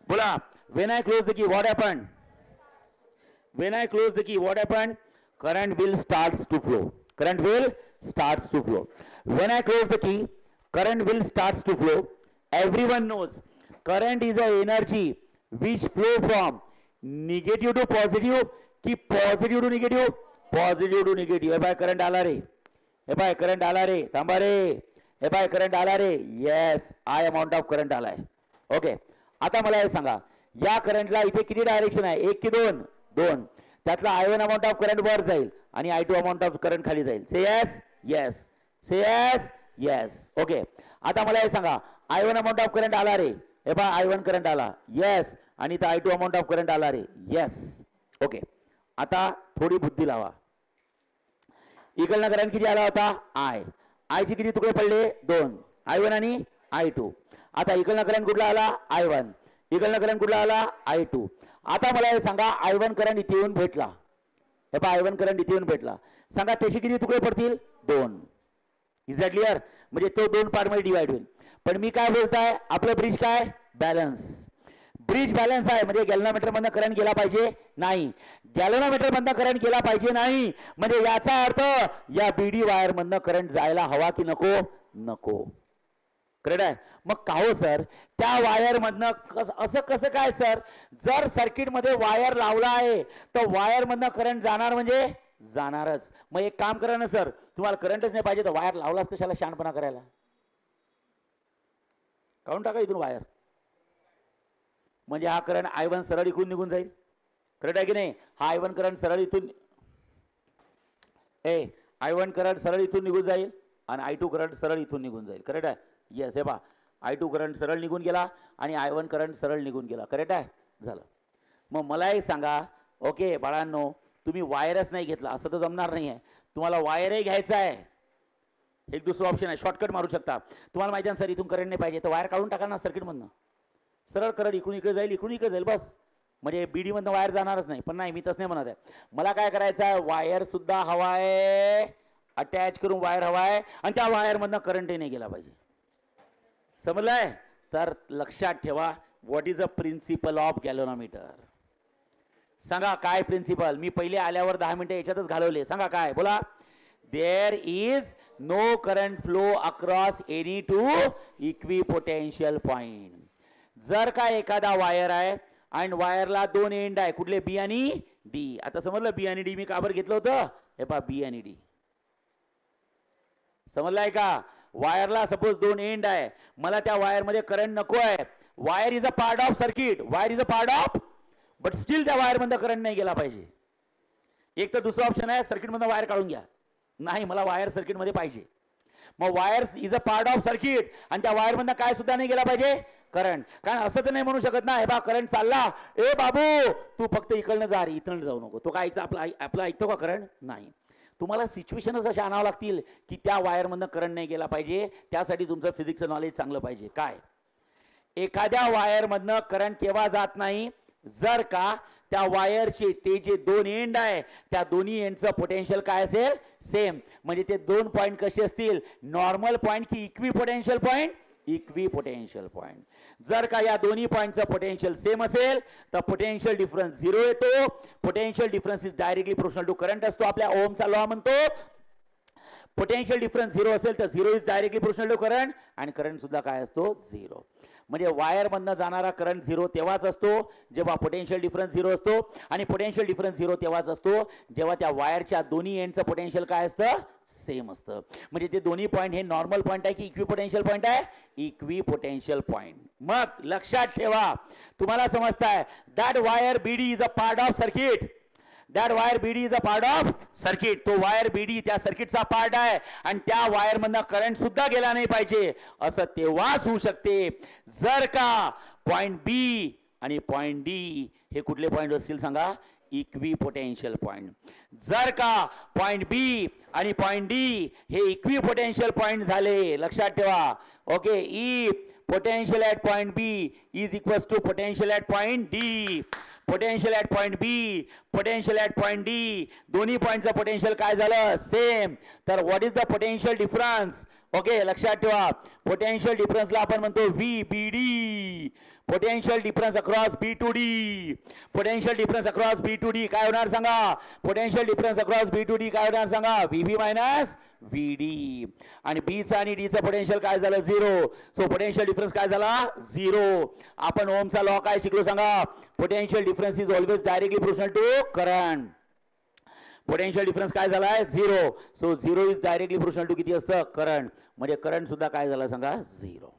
बोला, when I close the key what happen, when I close the key what happened, current will starts to flow, current will starts to flow. When I close the key current will starts to flow. Everyone knows current is a energy which flow from negative to positive की positive to negative, positive to negative. हे पाय करंट आला रे, हे पाय करंट आला रे, थांबा रे, हे पाय करंट आला रे, yes I amount of current आलाय. ओके, आता मला हे सांगा, या करंटला इथे किती डायरेक्शन आहे, 1 की 2, 2. त्यातला I1 अमाउंट ऑफ करंट वर जाईल आणि I2 अमाउंट ऑफ करंट खाली जाईल. से यस, यस, से यस, यस. ओके, आता मला हे सांगा, I1 अमाउंट ऑफ करंट आला रे, हे पहा I1 करंट आला, यस, आणि इथं I2 अमाउंट ऑफ करंट आला रे, यस. ओके, आता थोडी बुद्धी लावा. इकडनं करंट किती आला होता, I चे किती तुकडे पडले, 2, I1 आणि I2. आता इकडनं करंट कुठला आला, I1, इकडनं करंट कुठला आला, I2. आता मला हे सांगा, I1 करंट इथे येऊन भेटला, हे पहा I1 करंट इथे येऊन भेटला, सांगा त्याचे किती तुकडे पडतील, 2. इज दॅट क्लिअर, म्हणजे तो 2 पार्ट मध्ये डिवाइड होईल. पण मी काय बोलताय, आपलं ब्रिज काय, बॅलन्स. ब्रिज बॅलन्स आहे म्हणजे गॅल्व्हनोमीटर मधनं करंट गेला पाहिजे नाही, गॅल्व्हनोमीटर मधनं करंट गेला पाहिजे नाही म्हणजे याचा अर्थ या बीडी वायर मधनं करंट जायला हवा की नको, नको. करेक्ट आहे. मग का हो सर, त्या वायर मधनं असं कसं काय सर, जर सर्किट मध्ये वायर लावला आहे तर वायर मधनं करंट जाणार म्हणजे जाणारच. मग एक काम करा ना सर, तुम्हाला करंटच नाही पाहिजे तर वायर लावलाच कशाला शहाणपणा करायला, काढून टाका इथून वायर, म्हणजे हा करंट I1 सरळ इकडून निघून जाईल. करेक्ट आहे की नाही, हा I1 करंट सरळ इथून, I1 करंट सरळ इथून निघून जाईल आणि I2 करंट सरळ इथून निघून जाईल. करेक्ट आहे, येस. हे पहा I2 करंट सरळ निघून गेला आणि I1 करंट सरळ निघून गेला. करेक्ट आहे, झालं. मग मला एक सांगा, ओके बाळांनो, तुम्ही वायरच नाही घेतला असं तर जमणार नाही आहे. तुम्हाला वायरही घ्यायचा आहे. एक दुसरं ऑप्शन आहे, शॉर्टकट मारू शकता. तुम्हाला माहिती आहे सर इथून करंट नाही पाहिजे तर वायर काढून टाका ना सर्किटमधनं. सरळ करंट इकडून इकडे जाईल, इकडून इकडे जाईल, बस. म्हणजे बीडी मधनं वायर जाणारच नाही. पण नाही, मी तसं नाही म्हणत आहे. मला काय करायचं आहे, वायर सुद्धा हवा आहे, अटॅच करून वायर हवा आहे, आणि त्या वायरमधनं करंटही नाही गेला पाहिजे. समजलंय? तर लक्षात ठेवा, what is a principle of galvanometer. सांगा काय प्रिन्सिपल. मी पहिले आल्यावर 10 मिनिटं याच्यातच घालवले. सांगा काय, बोला. There is no current flow across any two equipotential point. जर का एखादा वायर आहे आणि वायरला दोन एंड आहे, कुठले, बी आणि डी. आता समजलं बी आणि डी मी का बरं घेतलं होतं, हे पहा बी आणि डी. समजलाय का? वायरला सपोज दोन एंड आहे, मला त्या वायर मध्ये करंट नको आहे. Wire is a part of circuit, wire is a part of, but still त्या वायर मध्ये करंट नाही गेला पाहिजे. एक तर दुसरा ऑप्शन आहे, सर्किट मधून वायर काढून घ्या. नाही, मला वायर सर्किट मध्ये पाहिजे. मग wire is a part of circuit, आणि त्या वायर मधनं काय सुद्धा नाही गेला पाहिजे, करंट. कारण असं तर नाही म्हणू शकत ना, हे बा करंट चालला, ए बाबू तू फक्त इकडनं जा रे, इथं जाऊ नको. तो काय ऐकतो, आपला ऐकतो का करंट? नाही. तुम्हाला सिच्युएशनच अशा आणावं लागतील की त्या वायरमधनं करंट नाही गेला पाहिजे. त्यासाठी तुमचं फिजिक्सचं नॉलेज चांगलं पाहिजे. काय, एखाद्या वायरमधनं करंट केव्हा जात नाही, जर का त्या वायरचे ते जे दोन एंड आहे त्या दोन्ही एंडचं पोटेन्शियल काय असेल, सेम. म्हणजे ते दोन पॉइंट कसे असतील, नॉर्मल पॉइंट की इक्विपोटेन्शियल पॉइंट, इक्विपोटेन्शियल पॉइंट. जर का या दोन्ही पॉइंटचं पोटेन्शियल सेम असेल तर पोटेन्शियल डिफरन्स 0 येतो. Potential difference is directly proportional to current असतो, आपल्या ओमचा लॉ म्हणतो. पोटेन्शियल डिफरन्स 0 असेल तर 0 is directly proportional to current, आणि करंट सुद्धा काय असतो, 0. म्हणजे वायर मधनं जाणारा करंट 0 तेव्हाच असतो जेव्हा पोटेन्शियल डिफरन्स 0 असतो, आणि पोटेन्शियल डिफरन्स 0 तेव्हाच असतो जेव्हा त्या वायरच्या दोन्ही एंडचं पोटेन्शियल काय असतं, सेम असतं. म्हणजे ते दोन्ही पॉइंट हे नॉर्मल पॉइंट आहे की इक्विपोटेन्शियल पॉइंट आहे, इक्विपोटेन्शियल पॉइंट. मग लक्षात ठेवा, तुम्हाला समजताय, that wire BD is a part of circuit. That wire BD is a part of circuit. तो वायर बीडी त्या सर्किटचा पार्ट आहे, आणि त्या वायर मधनं करंट सुद्धा गेला नाही पाहिजे. असं तेव्हाच होऊ शकते जर का पॉइंट बी आणि पॉइंट डी हे कुठले पॉइंट असतील सांगा, इक्विपोटेन्शियल पॉइंट. जर का पॉइंट बी आणि पॉइंट डी हे इक्विपोटेन्शियल पॉइंट झाले, लक्षात ठेवा, okay, if potential at point B is equals to potential at point D. Potential at point B, potential at point D, दोन्ही पॉइंटचं पोटेन्शियल काय झालं, सेम. तर what is the potential difference, okay, लक्षात ठेवा. पोटेन्शियल डिफरन्सला आपण म्हणतो VBD. Potential difference across B2D. Potential difference across B2D काय होणार सांगा, पोटेन्शियल डिफरन्स अक्रॉस B2D काय होणार सांगा, VB मायनस VD. आणि बीचं आणि डीचं पोटेन्शियल काय झालं, 0. सो पोटेन्शियल डिफरन्स काय झाला, 0. आपण ओमचा लॉ काय शिकलो सांगा, potential difference is always directly proportional to current. Potential difference काय झालाय, 0. So 0 is directly proportional to किती असतं, करंट. म्हणजे करंट सुद्धा काय झाला सांगा, 0.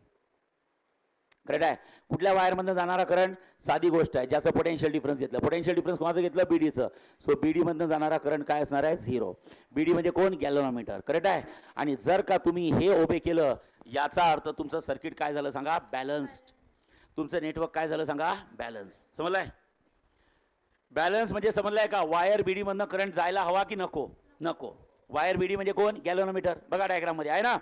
करेक्ट आहे. कुठल्या वायरमधून जाणारा करंट, साधी गोष्ट आहे, ज्याचं पोटेन्शियल डिफरन्स घेतलं. पोटेन्शियल डिफरन्स कोणाचं घेतलं, बीडीचं. सो बीडी मधून जाणारा करंट काय असणार आहे, 0. बीडी म्हणजे कोण, गॅल्व्हनोमीटर. करेक्ट आहे. आणि जर का तुम्ही हे उभे केलं, याचा अर्थ तुमचं सर्किट काय झालं सांगा, बॅलन्स्ड. तुमचं नेटवर्क काय झालं सांगा, बॅलन्स. समजलंय? बॅलन्स म्हणजे समजलंय का, वायर बीडी मधनं करंट जायला हवा की नको, नको. वायर बीडी म्हणजे कोण, गॅल्व्हनोमीटर. बघा डायग्राम मध्ये आहे ना,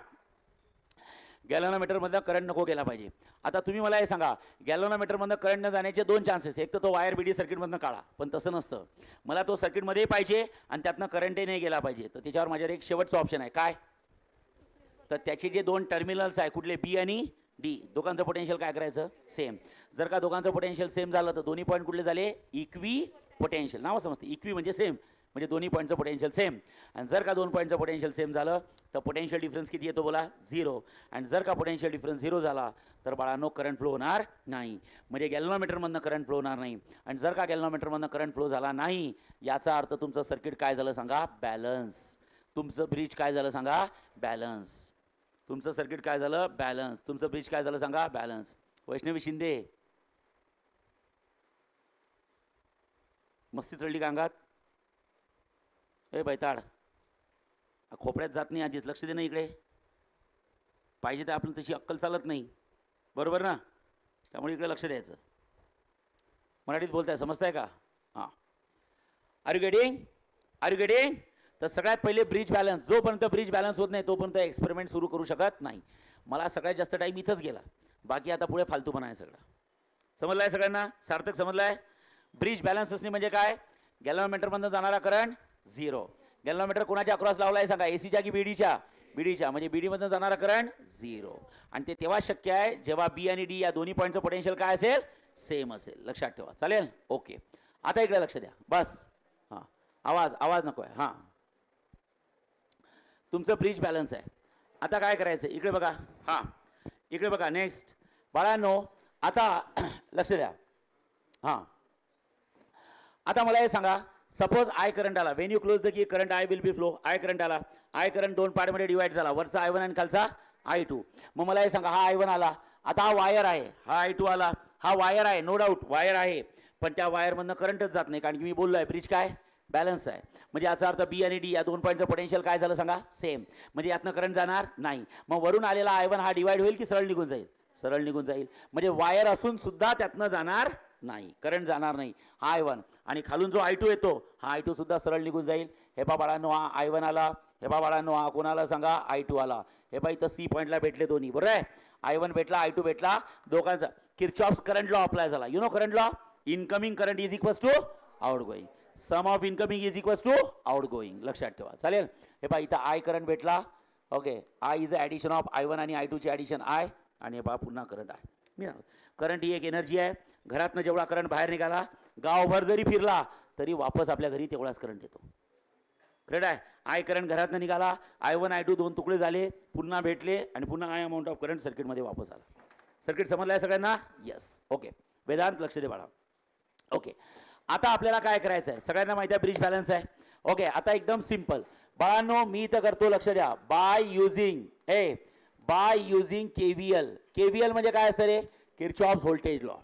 गॅल्व्हनोमीटर मधनं करंट नको गेला पाहिजे. आता तुम्ही मला हे सांगा, गॅल्व्हनोमीटर मधनं करंट न जाण्याचे दोन चान्सेस. एक तर तो वायर बीडी सर्किट मधनं काढा, पण तसं नसतं. मला तो सर्किट मध्ये पाहिजे आणि त्यातनं करंटही नाही गेला पाहिजे. तर त्याच्यावर माझ्यावर एक शेवटचा ऑप्शन आहे, काय, तर त्याचे जे दोन टर्मिनल्स आहे, कुठले, बी आणि डी, दोघांचं पोटेन्शियल काय करायचं, सेम. जर का दोघांचं पोटेन्शियल सेम झालं तर दोन्ही पॉईंट कुठले झाले, इक्वी पोटेन्शियल. नाव समजते, इक्वी म्हणजे सेम, म्हणजे दोन्ही पॉईंटचं पोटेन्शियल सेम. आणि जर का दोन पॉईंटचं पोटेन्शियल सेम झालं तर पोटेन्शियल डिफरन्स किती येतो बोला, 0. आणि जर का पोटेन्शियल डिफरन्स 0 झाला तर बाळांनो करंट फ्लो होणार नाही. म्हणजे गॅल्व्हनोमीटरमधनं करंट फ्लो होणार नाही. आणि जर का गॅल्व्हनोमीटरमधनं करंट फ्लो झाला नाही, याचा अर्थ तुमचं सर्किट काय झालं सांगा, बॅलन्स. तुमचं ब्रिज काय झालं सांगा, बॅलन्स. तुमचं सर्किट काय झालं, बॅलन्स. तुमचं ब्रिज काय झालं सांगा, बॅलन्स. वैष्णवी शिंदे मस्ती चढली का अंगात, ए बैताड, खोपड्यात जात नाही आधीच, लक्ष दे ना इकडे. पाहिजे तर आपलं तशी अक्कल चालत नाही, बरोबर ना, त्यामुळे इकडे लक्ष द्यायचं. मराठीत बोलताय, समजताय का? हां, are you getting? Are you getting? तर सगळ्यात पहिले ब्रिज बॅलन्स, जोपर्यंत ब्रिज बॅलन्स होत नाही तोपर्यंत एक्सपेरिमेंट सुरू करू शकत नाही. मला सगळ्यात जास्त टाईम इथंच गेला, बाकी आता पुढे फालतूपणा आहे सगळं. समजलाय सगळ्यांना? सार्थक समजलाय? ब्रिज बॅलन्स असणे म्हणजे काय? गॅल्व्हॅनोमीटरमधून जाणारा करंट 0. गॅल्व्हॅनोमीटर कोणाच्या अक्रॉस लावलाय सांगा? एसीच्या की बीडीच्या? बीडीच्या, म्हणजे बीडीमधून जाणारा करंट 0. आणि ते तेव्हा शक्य आहे जेव्हा बी आणि डी या दोन्ही पॉईंटचं पोटेन्शियल काय असेल? सेम असेल. लक्षात ठेवा. चालेल? ओके. आता इकडे लक्ष द्या. बस. हां, आवाज नको आहे. हां, तुमचं ब्रिज बॅलन्स आहे. आता काय करायचं? इकडे बघा. हां, इकडे बघा. नेक्स्ट बाळांनो, आता लक्ष द्या. हां, आता मला हे सांगा, सपोज आय करंट आला. व्हेन यू क्लोज द की current I will be flow. I current आला. आय करंट दोन पार्टमध्ये डिवाइड झाला, वरचा I1 आणि खालचा I2. मग मला हे सांगा, हा I1 आला. आता हा वायर आहे, हा I2 आला. हा वायर आहे, नो डाऊट वायर आहे, पण त्या वायरमधनं करंटच जात नाही, कारण की मी बोललो आहे ब्रिज काय? बॅलन्स आहे. म्हणजे याचा अर्थ बी आणि डी या दोन पॉईंटचं पोटेन्शियल काय झालं सांगा? सेम. म्हणजे यातनं करंट जाणार नाही. मग वरून आलेला I1 हा डिवाइड होईल की सरळ निघून जाईल? सरळ निघून जाईल. म्हणजे वायर असून सुद्धा त्यातनं जाणार नाही, करंट जाणार नाही. हा I1 आणि खालून जो I2 येतो, हा I2 सुद्धा सरळ निघून जाईल. हे पा बाळांनो, हा I1 आला. हे पा बाळांनो, हा कोणाला सांगा? I2 आला. हे पा इथं सी पॉईंटला भेटले दोन्ही, बरोबर आहे? I1 भेटला, I2 भेटला, दोघांचा किर्चॉफ्स करंट लॉ अप्लाय झाला. You know current law? Incoming current is equals to outgoing. Sum of incoming is equals to outgoing. लक्षात ठेवा. चालेल? हे पा इथं I करंट भेटला. Okay, I is a addition of I1 आणि I2 ची ॲडिशन I, आणि हे पा पुन्हा करंट आहे. मी करंट ही एक एनर्जी आहे. घरातनं जेवढा करंट बाहेर निघाला, गावभर जरी फिरला तरी वापस आपल्या घरी तेवढाच करंट येतो. करेक्ट आहे? आय करंट घरातनं निघाला, I1 I2 दोन तुकडे झाले, पुन्हा भेटले, आणि पुन्हा आय अमाऊंट ऑफ करंट सर्किटमध्ये वापस आला. सर्किट समजलं आहे सगळ्यांना? यस. ओके, वेदांत लक्ष दे बाळा. ओके, आता आपल्याला काय करायचं आहे? सगळ्यांना माहिती आहे ब्रिज बॅलन्स आहे. ओके, आता एकदम सिंपल बाळांनो, मी तर करतो, लक्ष द्या. By using KVL. KVL म्हणजे काय असतं रे? Kirchhoff's voltage law.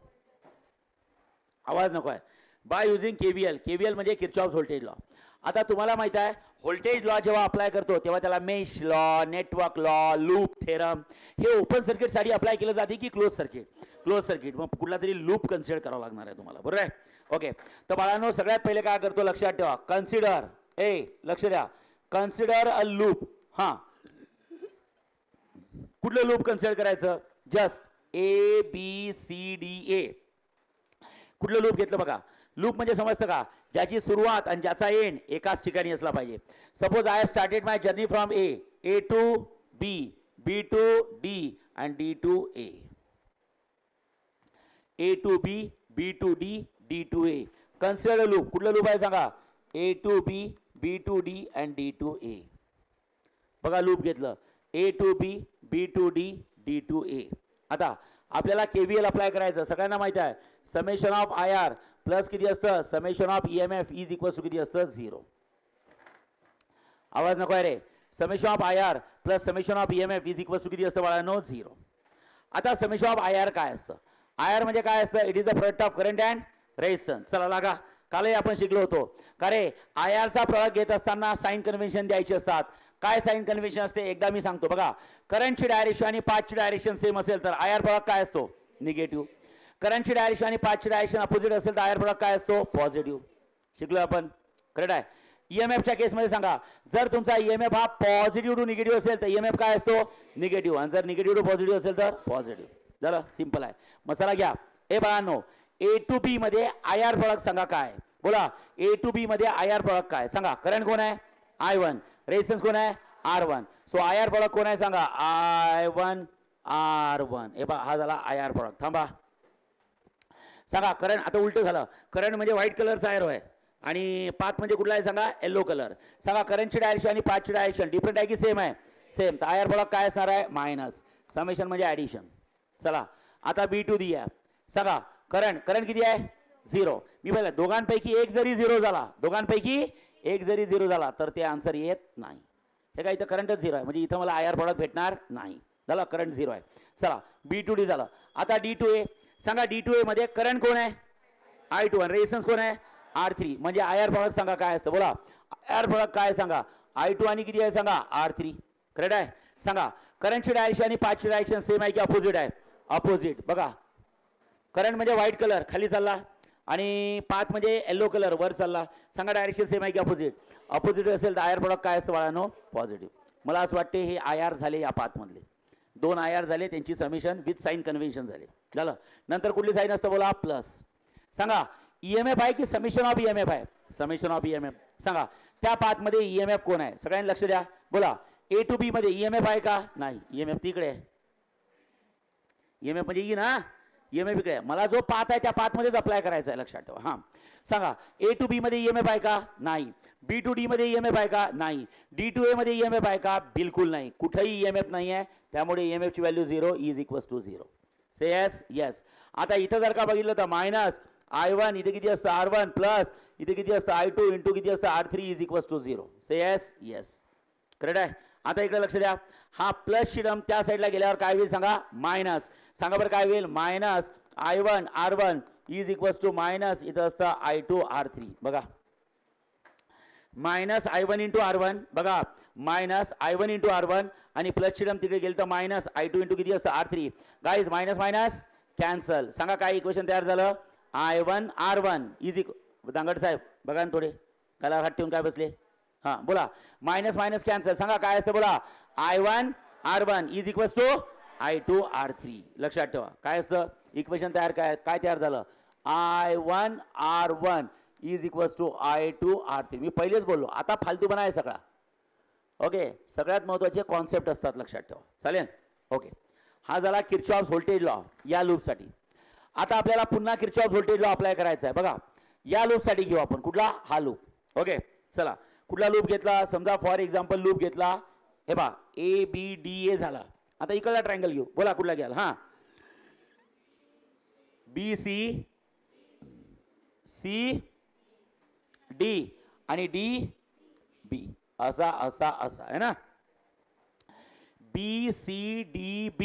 आवाज नको आहे. बाय युझिंग KVL म्हणजे किर्चॉफ्स व्होल्टेज लॉ. आता तुम्हाला माहित आहे, व्होल्टेज लॉ जेव्हा अप्लाय करतो तेव्हा त्याला mesh law, network law, loop theorem हे ओपन सर्किटसाठी अप्लाय केलं जाते की क्लोज सर्किट? Close circuit. मग कुठला तरी लूप कन्सिडर करावा लागणार आहे तुम्हाला, बरोबर आहे? ओके, तर बाळांनो, सगळ्यात पहिले काय करतो लक्षात ठेवा. कन्सिडर, लक्ष द्या, कन्सिडर अ लूप. हां, कुठलं लूप कन्सिडर करायचं? Just ABCDA. कुठलं लूप घेतलं बघा? लूप म्हणजे समजतं का? ज्याची सुरुवात आणि ज्याचा एंड एकाच ठिकाणी असला पाहिजे. Suppose I have started my journey from A to B, B to D and D to A. A to B, B to D, D to A. Consider loop. कुठलं लूप आहे सांगा? A to B, B to D and D to A. बघा, लूप घेतलं. A to B, B to D, D to A. आता आपल्याला KVL अप्लाय करायचं. सगळ्यांना माहिती आहे, समेशन ऑफ IR प्लस किती असतं? Summation of EMF is equal to किती असतं? 0. आवाज नको आहे रे. Summation of IR plus summation of EMF is equal to किती असतं बाळांनो? 0. आता समेशन ऑफ IR काय असतं? IR म्हणजे काय असतं? It is the product of current and resistance. चला लागा, कालही आपण शिकलो होतो का रे? IR चा प्रोडक्ट घेत असताना साइन कन्व्हेन्शन द्यायची असतात. काय साइन कन्व्हेन्शन असते? एकदा मी सांगतो बघा. करंटची डायरेक्शन आणि पाथची डायरेक्शन सेम असेल तर IR प्रोडक्ट काय असतो? निगेटिव्ह. करंटची डायरेक्शन आणि पाथची डायरेक्शन अपोजिट असेल तर IR प्रोडक्ट काय असतो? पॉझिटिव्ह. शिकलो आपण, करेक्ट आहे? EMFच्या केसमध्ये सांगा, जर तुमचा EMF हा पॉझिटिव्ह टू निगेटिव्ह असेल तर EMF काय असतो? निगेटिव्ह. आणि जर निगेटिव्ह टू पॉझिटिव्ह असेल तर पॉझिटिव्ह. झालं, सिंपल आहे. मग चला घ्या. बाळांनो, A टू B मध्ये IR प्रोडक्ट सांगा काय? बोला, A टू B मध्ये IR प्रोडक्ट काय सांगा? करंट कोण आहे? I1. रेझिस्टन्स कोण आहे? R1. सो IR प्रोडक्ट कोण आहे सांगा? I1 R1. हा झाला IR प्रोडक्ट. थांबा, सांगा करंट. आता उलट झालं. करंट म्हणजे व्हाईट कलरचा एरो आहे आणि पाथ म्हणजे कुठला आहे सांगा? Yellow colour. सांगा करंटची डायरेक्शन आणि पाथची डायरेक्शन डिफरंट आहे की सेम आहे? सेम. तर IR प्रोडक्ट काय असणार आहे? मायनस. समेशन म्हणजे ॲडिशन. चला, आता B टू D आहे. सांगा करंट किती आहे? 0. मी पहिला दोघांपैकी एक जरी 0 झाला, दोघांपैकी एक जरी 0 झाला तर ते आन्सर येत नाही. हे काय? इथं करंटच 0 आहे, म्हणजे इथं मला IR प्रोडक्ट भेटणार नाही. झालं, करंट 0 आहे. चला, B टू D झालं. आता D टू A सांगा. D टू A मध्ये करंट कोण आहे? I2. आणि रेझिस्टन्स कोण आहे? R3. म्हणजे IR प्रोडक्ट सांगा काय असतं? बोला, IR प्रोडक्ट काय सांगा? I2 आणि किती आहे सांगा? R3. करेक्ट आहे? सांगा करंटची डायरेक्शन आणि पाथची डायरेक्शन सेम आहे की अपोजिट आहे? अपोजिट. बघा, करंट म्हणजे व्हाईट कलर खाली चालला, आणि पाथ म्हणजे येलो कलर वर चालला. सांगा डायरेक्शन सेम आहे की अपोजिट? अपोजिट असेल तर आयर प्रोडक्ट काय असतं बाळांनो? पॉझिटिव्ह. मला असं वाटते हे आय झाले या पाथमधले. 2 आय झाले, त्यांची समेशन विथ साइन कन्व्हेन्शन झाले. झालं. नंतर कुठली साइन असतं बोला? प्लस. सांगा ईएमएफ आहे की समेशन ऑफ ईएमएफ आहे? Summation of EMF. सांगा त्या पाथमध्ये ईएमएफ कोण आहे? सगळ्यांनी लक्ष द्या. बोला ए टू बी मध्ये ईएमएफ आहे का? नाही. ईएमएफ तिकडे आहे. ईएमएफ म्हणजे ई ना, ईएमएफ इकडे. मला जो पाथ आहे त्या पाथमध्येच अप्लाय करायचा आहे, लक्षात ठेवा. हां सांगा ए टू बी मध्ये ईएमएफ आहे का? नाही. बी टू डी मध्ये ईएमएफ आहे का? नाही. डी टू ए मध्ये ईएमएफ आहे का? बिलकुल नाही. कुठेही ईएमएफ नाही आहे. त्यामुळे ईएमएफ ची value 0 is equals to 0. Say yes? Yes. आता इथं जर का बघितलं तर मायनस I1 इथे किती असतं? R1 प्लस इथे किती असतं? I2 इंटू किती असतं? R3 is equals to 0. Say yes? Yes. Correct आहे. आता इकडे लक्ष द्या. हा प्लस ची टर्म त्या साईडला गेल्यावर काय होईल सांगा? मायनस. सांगा बरं काय होईल? Minus I1 R1 is equals to minus इथं असतं I2 R3. बघा मायनस I1 इंटू R1. बघा मायनस I1 इंटू R1 आणि प्लसची टर्म तिकडे गेली तर मायनस I2 इंटू किती असतं? R3. Guys minus minus cancel. सांगा काय इक्वेशन तयार झालं? I1 R1 is equal. दांगड साहेब बघा ना थोडे गला हात ठेवून काय बसले. हां बोला मायनस मायनस कॅन्सल. सांगा काय असतं? बोला I1 R1 is equals to I2 R3. लक्षात ठेवा काय असतं इक्वेशन तयार. काय तयार झालं? I1 R1 is equals to I2 R3. मी पहिलेच बोललो. आता फालतूपणा आहे सगळा. ओके सगळ्यात महत्त्वाचे कॉन्सेप्ट असतात, लक्षात ठेवा. चालेल. ओके हा झाला किर्चॉफ्स व्होल्टेज लॉ या लूपसाठी. आता आपल्याला पुन्हा किर्चॉफ्स व्होल्टेज लॉ अप्लाय करायचा आहे. बघा या लूपसाठी घेऊ आपण कुठला? हा लूप. ओके चला कुठला लूप घेतला? समजा फॉर एक्झाम्पल लूप घेतला. हे बा ABDA झाला. आता इकडला ट्रायंगल घेऊ. बोला कुठला घ्याल? हां BCD आणि DB असा असा असा आहे ना. BCDB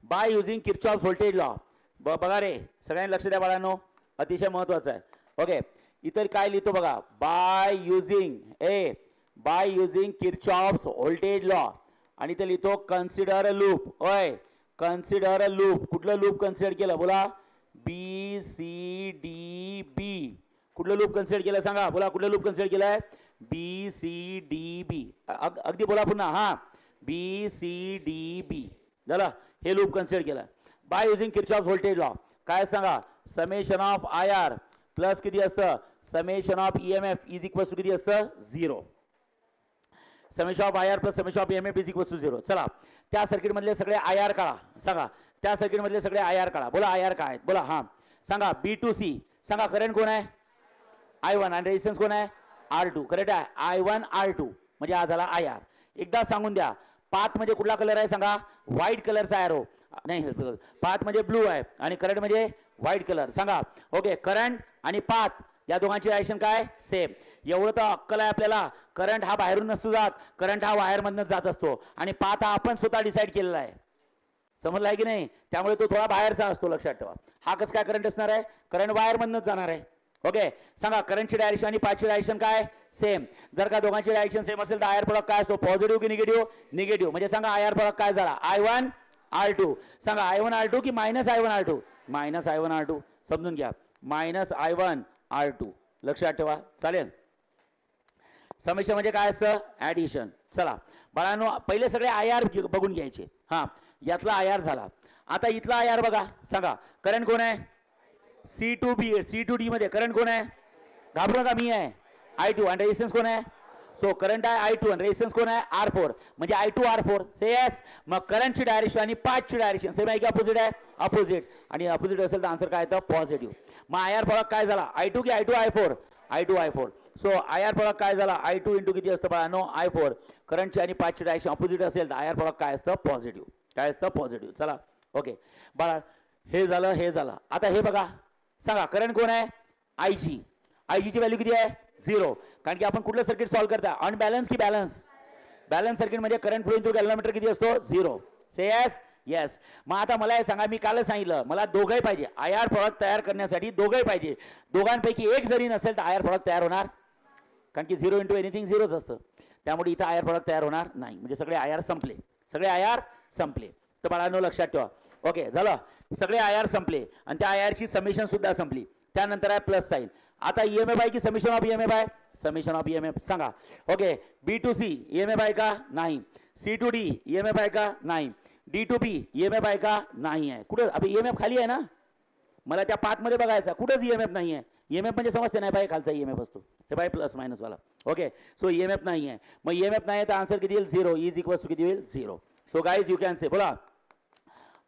bye using Kirchhoff's voltage law. बघा रे सगळ्यांनी लक्ष द्या बाळांनो, अतिशय महत्वाचं आहे. ओके इतर काय लिहितो बघा? Bye using Kirchhoff's voltage law आणि ते लिहितो कन्सिडर अ लूप. ओय कन्सिडर अ लूप. कुठलं लूप कन्सिडर केलं? बोला BCDB. कुठलं लूप कन्सिडर केलं सांगा? बोला कुठलं लूप कन्सिडर केलंय? BCDB. अगदी बोला पुन्हा. हां BCDB झालं. हे लूप कन्सिडर केलं by using Kirchhoff's voltage law. काय सांगा? समेशन ऑफ IR प्लस किती असतं? Summation of EMF is equals to किती असतं? 0. Summation of IR plus summation of EMF is equals to 0. चला त्या सर्किट मधले सगळे IR काढा. सांगा त्या सर्किट मधले सगळे IR काढा. बोला IR काय आहेत? बोला. हां सांगा B2C. सांगा करंट कोण आहे? I1 आणि रेजिस्टन्स कोण आहे? R2. करेक्ट आहे. I1 R2 म्हणजे हा झाला IR. एकदा सांगून द्या पाथ म्हणजे कुठला कलर आहे सांगा? व्हाईट कलरचा एरो. नाही पाथ म्हणजे ब्लू आहे आणि करंट म्हणजे व्हाईट कलर. सांगा ओके करंट आणि पाथ या दोघांची डायरेक्शन काय? सेम. एवढं तर अक्कल आहे आपल्याला. करंट हा बाहेरून नसतो जात, करंट हा वायरमधूनच जात असतो आणि पाथ हा आपण स्वतः डिसाईड केलेला आहे. समजलं आहे की नाही? त्यामुळे तो थोडा बाहेरचा असतो, लक्षात ठेवा. हा कसं काय करंट असणार आहे? करंट वायरमधूनच जाणार आहे. ओके सांगा करंटची डायरेक्शन आणि पाथची डायरेक्शन काय? सेम. जर का दोघांची डायरेक्शन सेम असेल तर आयर प्रोडक्ट काय असतो? पॉझिटिव्ह की निगेटिव्ह? निगेटिव्ह. म्हणजे सांगा आयर प्रोडक्ट काय झाला? I1 R2. सांगा I1 R2 की minus I1 R2? Minus I1 R2. समजून घ्या मायनस I1 R2. लक्षात ठेवा. चालेल. समेशन म्हणजे काय असतं? ऍडिशन. चला बाळांनो पहिले सगळे IR बघून घ्यायचे. हां यातला IR झाला. आता इथला IR बघा. सांगा करंट कोण आहे? C2D मध्ये करंट कोण आहे? घाबरू नका मी आहे I2 आणि रेजिस्टन्स कोण आहे? सो करंट आहे I2 आणि रेजिस्टन्स कोण आहे? R4 म्हणजे I2 R4. से येस. मग करंटची डायरेक्शन आणि पाथची डायरेक्शन सेम आहे की अपोजिट आहे? अपोजिट. आणि अपोजिट असेल तर आन्सर काय येतं? पॉझिटिव्ह. मग IR प्रोडक्ट काय झाला? I2 की I2 I4? I2 I4. So IR product काय झाला? I2 इंटू किती असतं बाळांनो? I4. करंटची आणि पाथची डायरेक्शन अपोजिट असेल तर IR प्रोडक्ट काय असतं? पॉझिटिव्ह. काय असतं? पॉझिटिव्ह. चला ओके बाळा हे झालं हे झालं. आता हे बघा सांगा करंट कोण आहे? IG. IG ची व्हॅल्यू किती आहे? 0. कारण की आपण कुठलं सर्किट सॉल्व्ह करता? अनबॅलन्स की बॅलन्स? बॅलन्स सर्किट म्हणजे करंट फ्लो इनटू गॅल्व्हनोमीटर किती असतो? 0. Say yes? येस. मग आता मला हे सांगा मी कालच सांगितलं मला दोघंही पाहिजे. IR प्रोडक्ट तयार करण्यासाठी दोघंही पाहिजे. दोघांपैकी एक जरी नसेल तर IR प्रोडक्ट तयार होणार. कारण की 0 इंटू एनिथिंग 0च असतं. त्यामुळे इथं IR प्रोडक्ट तयार होणार नाही. म्हणजे सगळे IR संपले. सगळे IR संपले. तर बाळांनो लक्षात ठेवा. ओके झालं. सगळे IR संपले आणि त्या IR ची समेशन सुद्धा संपली. त्यानंतर आहे प्लस साईन. आता ईएमएफ आहे की समेशन ऑफ ईएमएफ आहे? समेशन ऑफ ईएमएफ सांगा. Okay, B to C EMF आहे का? नाही. सी टू डी ईएमएफ आहे का? नाही. डी टू बी ईएमएफ आहे का? नाही आहे. कुठं आता ईएमएफ खाली आहे ना, मला त्या पाथमध्ये बघायचा कुठंच ईएमएफ नाही आहे. ईएमएफ म्हणजे समजते नाही पाहिजे खालचा ईएमएफ असतो हे पाहिजे प्लस मायनस वाला. ओके, सो ईएमएफ नाही आहे. मग ईएमएफ नाही आहे तर आन्सर किती येईल? 0 इज इक्वल टू किती होईल? 0. So guys you can say बोला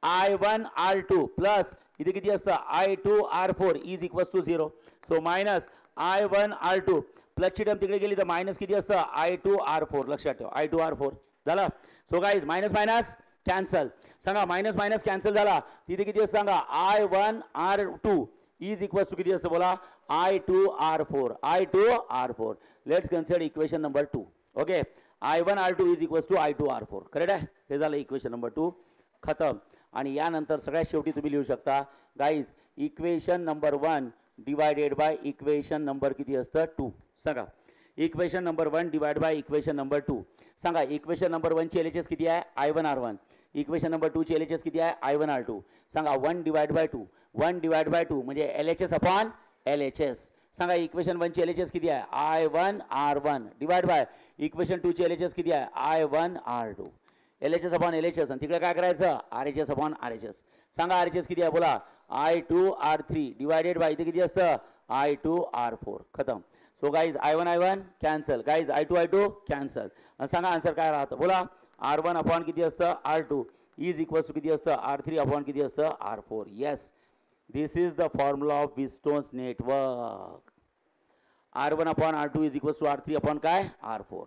I1 R2 प्लस इथे किती असतं? I2 R4 is equal to 0. So minus I1 R2 प्लसची टर्म तिकडे गेली तर मायनस किती असतं? I2 R4. लक्षात ठेवा I2 R4 झालं. So guys minus minus cancel. सांगा मायनस मायनस कॅन्सल झाला. तिथे किती असतं सांगा? I1 R2 is equal to किती असतं बोला? I2 R4. I2 R4. Let's consider equation number 2. Okay, I1 R2 is equal to I2 R4. Correct आहे? हे झालं इक्वेशन नंबर 2 खतम. आणि यानंतर सगळ्यात शेवटी तुम्ही लिहू शकता guys equation number 1 divided by equation number किती असतं? 2. सांगा equation number 1 divide by equation number 2. सांगा इक्वेशन नंबर 1 ची LHS किती आहे? I1 R1. इक्वेशन नंबर 2 ची LHS किती आहे? I1 R2. सांगा 1 डिवाइड बाय 2. 1 डिवाइड बाय 2 म्हणजे LHS अपॉन LHS. सांगा इक्वेशन 1 ची LHS किती आहे? I1 R1 divide by equation 2 ची LHS किती आहे? I1 R2. LHS upon LHS आणि तिकडे काय करायचं? RHS upon RHS. सांगा RHS किती आहे बोला? I2 R3 डिवायडेड बाय इथे किती असतं? I2 R4. खतम. So guys I1 cancel. Guys I2 cancel. आणि सांगा आन्सर काय राहतं बोला? R1 अपॉन किती असतं? R2 इज इक्वल टू किती असतं? R3 अपॉन किती असतं? R4. Yes, this is the formula of Wheatstone's network. R1 upon R2 is equal to R3 upon काय? R4.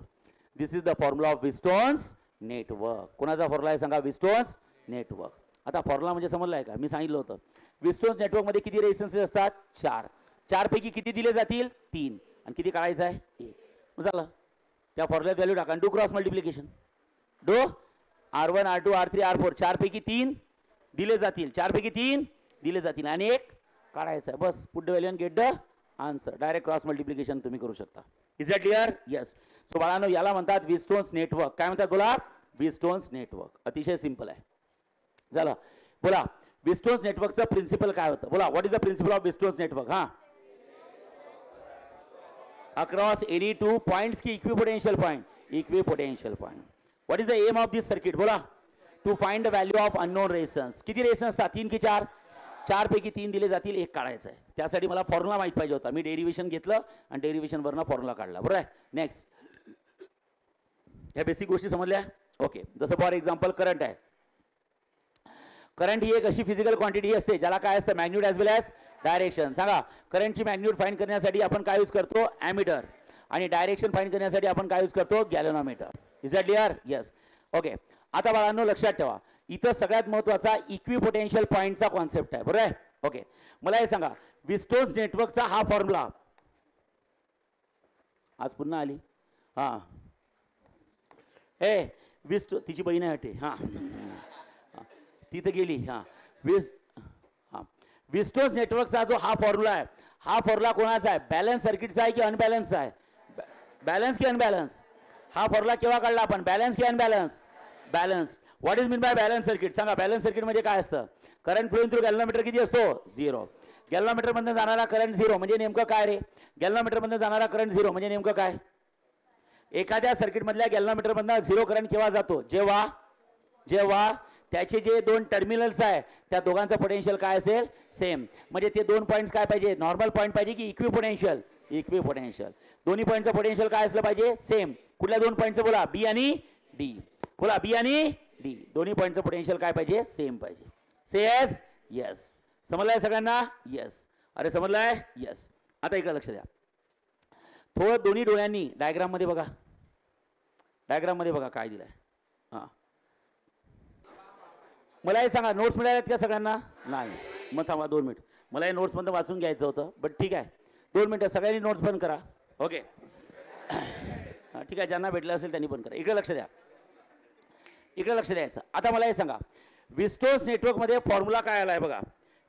This is the formula of Wheatstone's network. कोणाचा फॉर्म्युला आहे सांगा? विस्टोन्स नेटवर्क. आता फॉर्म्युला म्हणजे समजला आहे का? मी सांगितलं होतं विस्टोन्स नेटवर्कमध्ये किती रेजिस्टन्सेस असतात? 4. 4 पैकी किती दिले जातील? 3. आणि किती काढायचं आहे? 1. झालं. त्या फॉर्म्युल्यात व्हॅल्यू टाका. Do cross multiplication. डो R1 R2 R3 R4 4 पैकी 3 दिले जातील. 4 पैकी 3 दिले जातील आणि 1 काढायचं आहे. बस put the value and get the answer. Direct cross multiplication तुम्ही करू शकता. Is that clear? Yes. So बाळांनो याला म्हणतात विस्टोन्स नेटवर्क. काय म्हणतात बोला? विस्टोन्स नेटवर्क. अतिशय सिंपल आहे. झालं. बोला विस्टोन्स नेटवर्कचं प्रिन्सिपल काय होतं? बोला what is the principle of Wheatstone's network? हा, अक्रॉस एनी टू पॉइंट्स की equipotential point? Equipotential point. What is the aim of this circuit? बोला to find the value of unknown resistance. किती रेजिस्टन्स असतात? 3 की 4? 4 पैकी 3 दिले जातील, 1 काढायचं आहे. त्यासाठी मला फॉर्म्युला माहित पाहिजे होता. मी डेरिव्हेशन घेतलं आणि डेरिव्हेशन वरनं फॉर्म्युला काढला. बरोबर आहे. नेक्स्ट, ह्या बेसिक गोष्टी समजल्या? ओके. जसं फॉर एक्झाम्पल करंट आहे. करंट ही एक अशी फिजिकल क्वांटिटी असते ज्याला काय असतं? Magnitude as well as direction. सांगा करंटची मॅग्निट्यूड फाइंड करण्यासाठी आपण काय यूज करतो? ॲमीटर. आणि डायरेक्शन फाइंड करण्यासाठी आपण काय यूज करतो? Galvanometer. Is that clear? Yes. Okay. आता बाळांनो लक्षात ठेवा इथं सगळ्यात महत्त्वाचा इक्विपोटेंशियल पॉईंटचा कॉन्सेप्ट आहे. बरोबर आहे? ओके. मला हे सांगा विस्टोन्स नेटवर्कचा हा फॉर्म्युला आज पुन्हा आली. हां ए विस्टो तिची बहीण आहे वाटते. हां तिथे गेली. हां विस्टोन्स नेटवर्कचा जो हा फॉर्म्युला आहे हा फॉर्म्युला कोणाचा आहे? बॅलन्स सर्किटचा आहे की अनबॅलन्स आहे? बॅलन्स की अनबॅलन्स? हा फॉर्म्युला केव्हा काढला आपण? बॅलन्स की unbalance? Balance. What is mean bye balance circuit? सांगा बॅलन्स सर्किट म्हणजे काय असतं? करंट फ्लोइंग थ्रू गॅल्व्हनोमीटर किती असतो? 0. गॅल्व्हनोमीटर मधून जाणारा करंट 0 म्हणजे नेमकं काय रे? गॅल्व्हनोमीटर मधून जाणारा करंट 0 म्हणजे नेमकं काय? एखाद्या सर्किट मधल्या गॅल्व्हनोमीटर मधून 0 करंट केव्हा जातो? जेव्हा त्याचे जे 2 टर्मिनल्स आहे त्या दोघांचं पोटेन्शियल काय असेल? सेम. म्हणजे ते 2 पॉईंट्स काय पाहिजे? नॉर्मल पॉईंट पाहिजे की इक्विपोटेन्शियल? इक्विपोटेन्शियल. दोन्ही पॉईंटचं पोटेन्शियल काय असलं पाहिजे? सेम. कुठल्या 2 पॉईंटचं बोला? बी आणि डी. बोला बी आणि डी. दोन्ही पॉईंटचं पोटेन्शियल काय पाहिजे? सेम पाहिजे. से येस? येस. समजलंय सगळ्यांना? येस. अरे समजलंय? येस. आता इकडे लक्ष द्या. थोडं दोन्ही डोळ्यांनी डायग्राम मध्ये बघा. डायग्राम मध्ये बघा काय दिलंय. हां मला हे सांगा नोट्स मिळाल्यात का सगळ्यांना? नाही. मग थांबा 2 मिनिट. मला हे नोट्स मध्ये वाचून घ्यायचं होतं बट ठीक आहे 2 मिनिटं सगळ्यांनी नोट्स बंद करा. ओके ठीक आहे. ज्यांना भेटलं असेल त्यांनी पण करा. इकडे लक्ष द्या. इकडे लक्ष द्यायचं. आता मला हे सांगा विस्टोन्स नेटवर्क मध्ये फॉर्म्युला काय आलाय बघा.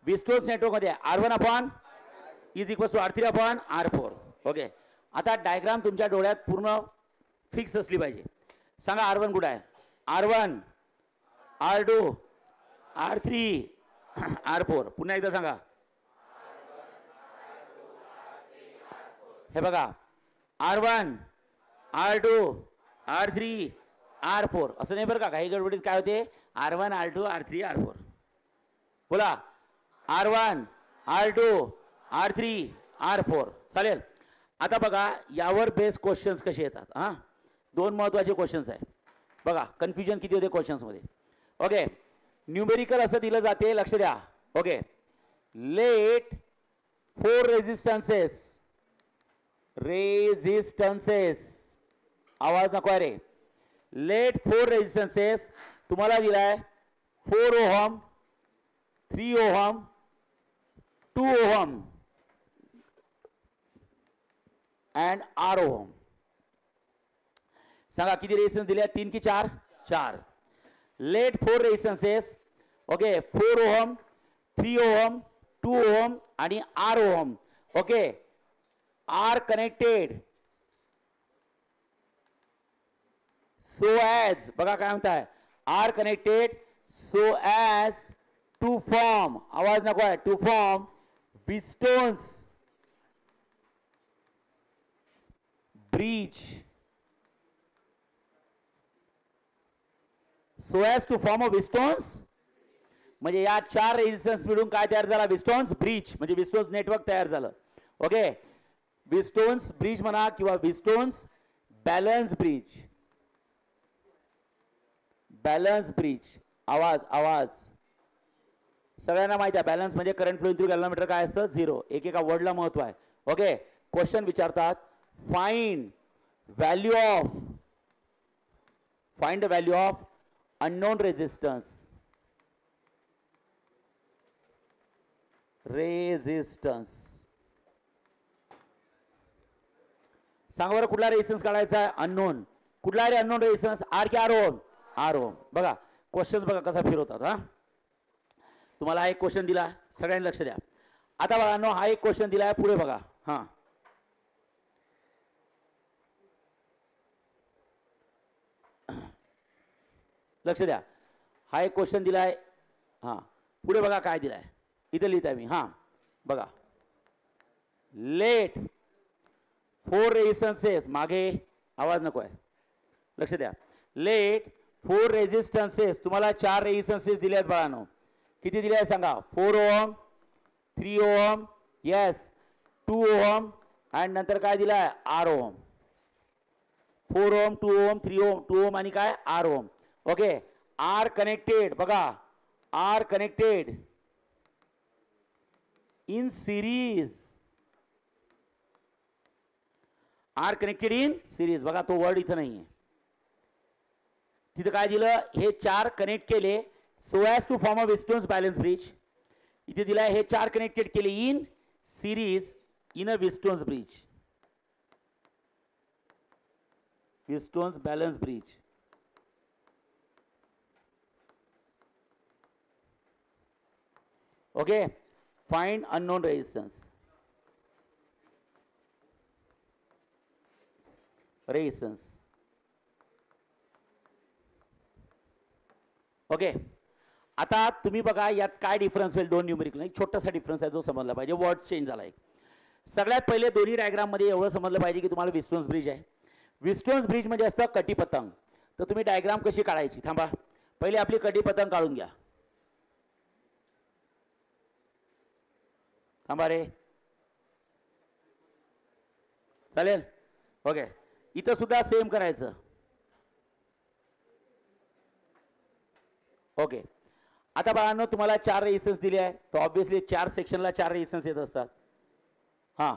विस्टोन्स नेटवर्क मध्ये R1 upon is equal to R3 upon R4. Okay. आता डायग्राम तुमच्या डोळ्यात पूर्ण फिक्स असली पाहिजे. सांगा R1 कुठे आहे? R1 R2 R3 R4. पुन्हा एकदा सांगा. हे बघा R1 R2 R3 R4 असं नाही बरं का, काही गडबडीत काय होते R1 R2 R3 R4. बोला R1 R2 R3 R4 चालेल. आता बघा यावर बेस क्वेश्चन्स कसे येतात. हां, दोन महत्त्वाचे क्वेश्चन्स आहे बघा. कन्फ्युजन किती होते क्वेश्चन्समध्ये. ओके, न्यूमेरिकल असं दिलं जाते, लक्ष द्या. ओके, लेट 4 रेजिस्टन्सेस आवाज नको रे. लेट 4 रेजिस्टन्सेस तुम्हाला दिलाय 4 ohm 3 ohm 2 ohm and R ohm. सांगा किती रेजिस्टन्स दिले, 3 की 4? 4. Let 4 resistances. Okay, 4 ohm 3 ohm 2 ohm आणि R ohm. Okay, are connected so as, बघा काय म्हणताय, are connected so as to form, आवाज नको आहे, to form Wheatstone's bridge. So as to form a Wheatstone's, म्हणजे या 4 रेजिस्टन्स मिळून काय तयार झाला, विस्टोन्स ब्रिज, म्हणजे विस्टोन्स नेटवर्क तयार झालं. ओके, विस्टोन्स ब्रिज म्हणा किंवा विस्टोन्स बॅलन्स ब्रिज. बॅलन्स ब्रिज, आवाज आवाज सगळ्यांना माहिती आहे. बॅलन्स म्हणजे करंट फ्लो थ्रू गॅल्व्हनोमीटर काय असतं, 0. एकेका वर्डला महत्व आहे. ओके, क्वेश्चन विचारतात, find the value of unknown resistance. सांगा बरं कुठला रेजिस्टन्स काढायचा आहे, अननोन. कुठला रे अननोन रेजिस्टन्स, आर की आर ओम? आर ओम. बघा क्वेश्चन बघा कसा फिरवतात. हा, तुम्हाला हा एक क्वेश्चन दिला, सगळ्यांनी लक्ष द्या. आता बघा नो, हा एक क्वेश्चन दिला आहे, पुढे बघा. हा, लक्ष द्या, हा एक क्वेश्चन दिलाय. हा, पुढे बघा काय दिलाय, इथे लिहित आहे मी. हा बघा, लेट 4 रेजिस्टन्सेस, मागे आवाज नको आहे, लक्ष द्या. लेट 4 रेजिस्टन्सेस, तुम्हाला 4 रेजिस्टन्सेस दिले आहेत बाळांनो. किती दिले आहेत सांगा, 4 ओहम 3 ओहम, येस 2 ओहम आणि नंतर काय दिलाय, R ohm. 4 ohm 2 ohm 3 ohm 2 ohm आणि काय R ohm. Okay, are connected, बघा are connected in series. Are connected in series, बघा तो वर्ड इथं नाहीये. तिथं काय दिलं, हे 4 कनेक्ट केले so as to form a Wheatstone's balance bridge. इथे दिलाय हे 4 कनेक्टेड केले in series in a Wheatstone's bridge. Wheatstone's balance bridge. Okay, find unknown resistance. Okay, आता तुम्ही बघा यात काय डिफरन्स होईल, दोन न्यूमेरिकल. एक छोटासा डिफरन्स आहे जो समजला पाहिजे, वर्ड चेंज झाला एक. सगळ्यात पहिले दोन्ही डायग्राम मध्ये एवढं समजलं पाहिजे की तुम्हाला विस्टोन्स ब्रिज आहे. विस्टोन्स ब्रिज म्हणजे असतं कटीपतंग. तर तुम्ही डायग्राम कशी काढायची, थांबा पहिले आपली कटीपतंग काढून घ्या. थांबा रे, चालेल. ओके, इथं सुद्धा सेम करायचं. ओके, आता बाळांनो तुम्हाला 4 रेजिस्टन्स दिले आहे, तर ऑब्विसली 4 सेक्शनला 4 रेजिस्टन्स येत असतात. हां,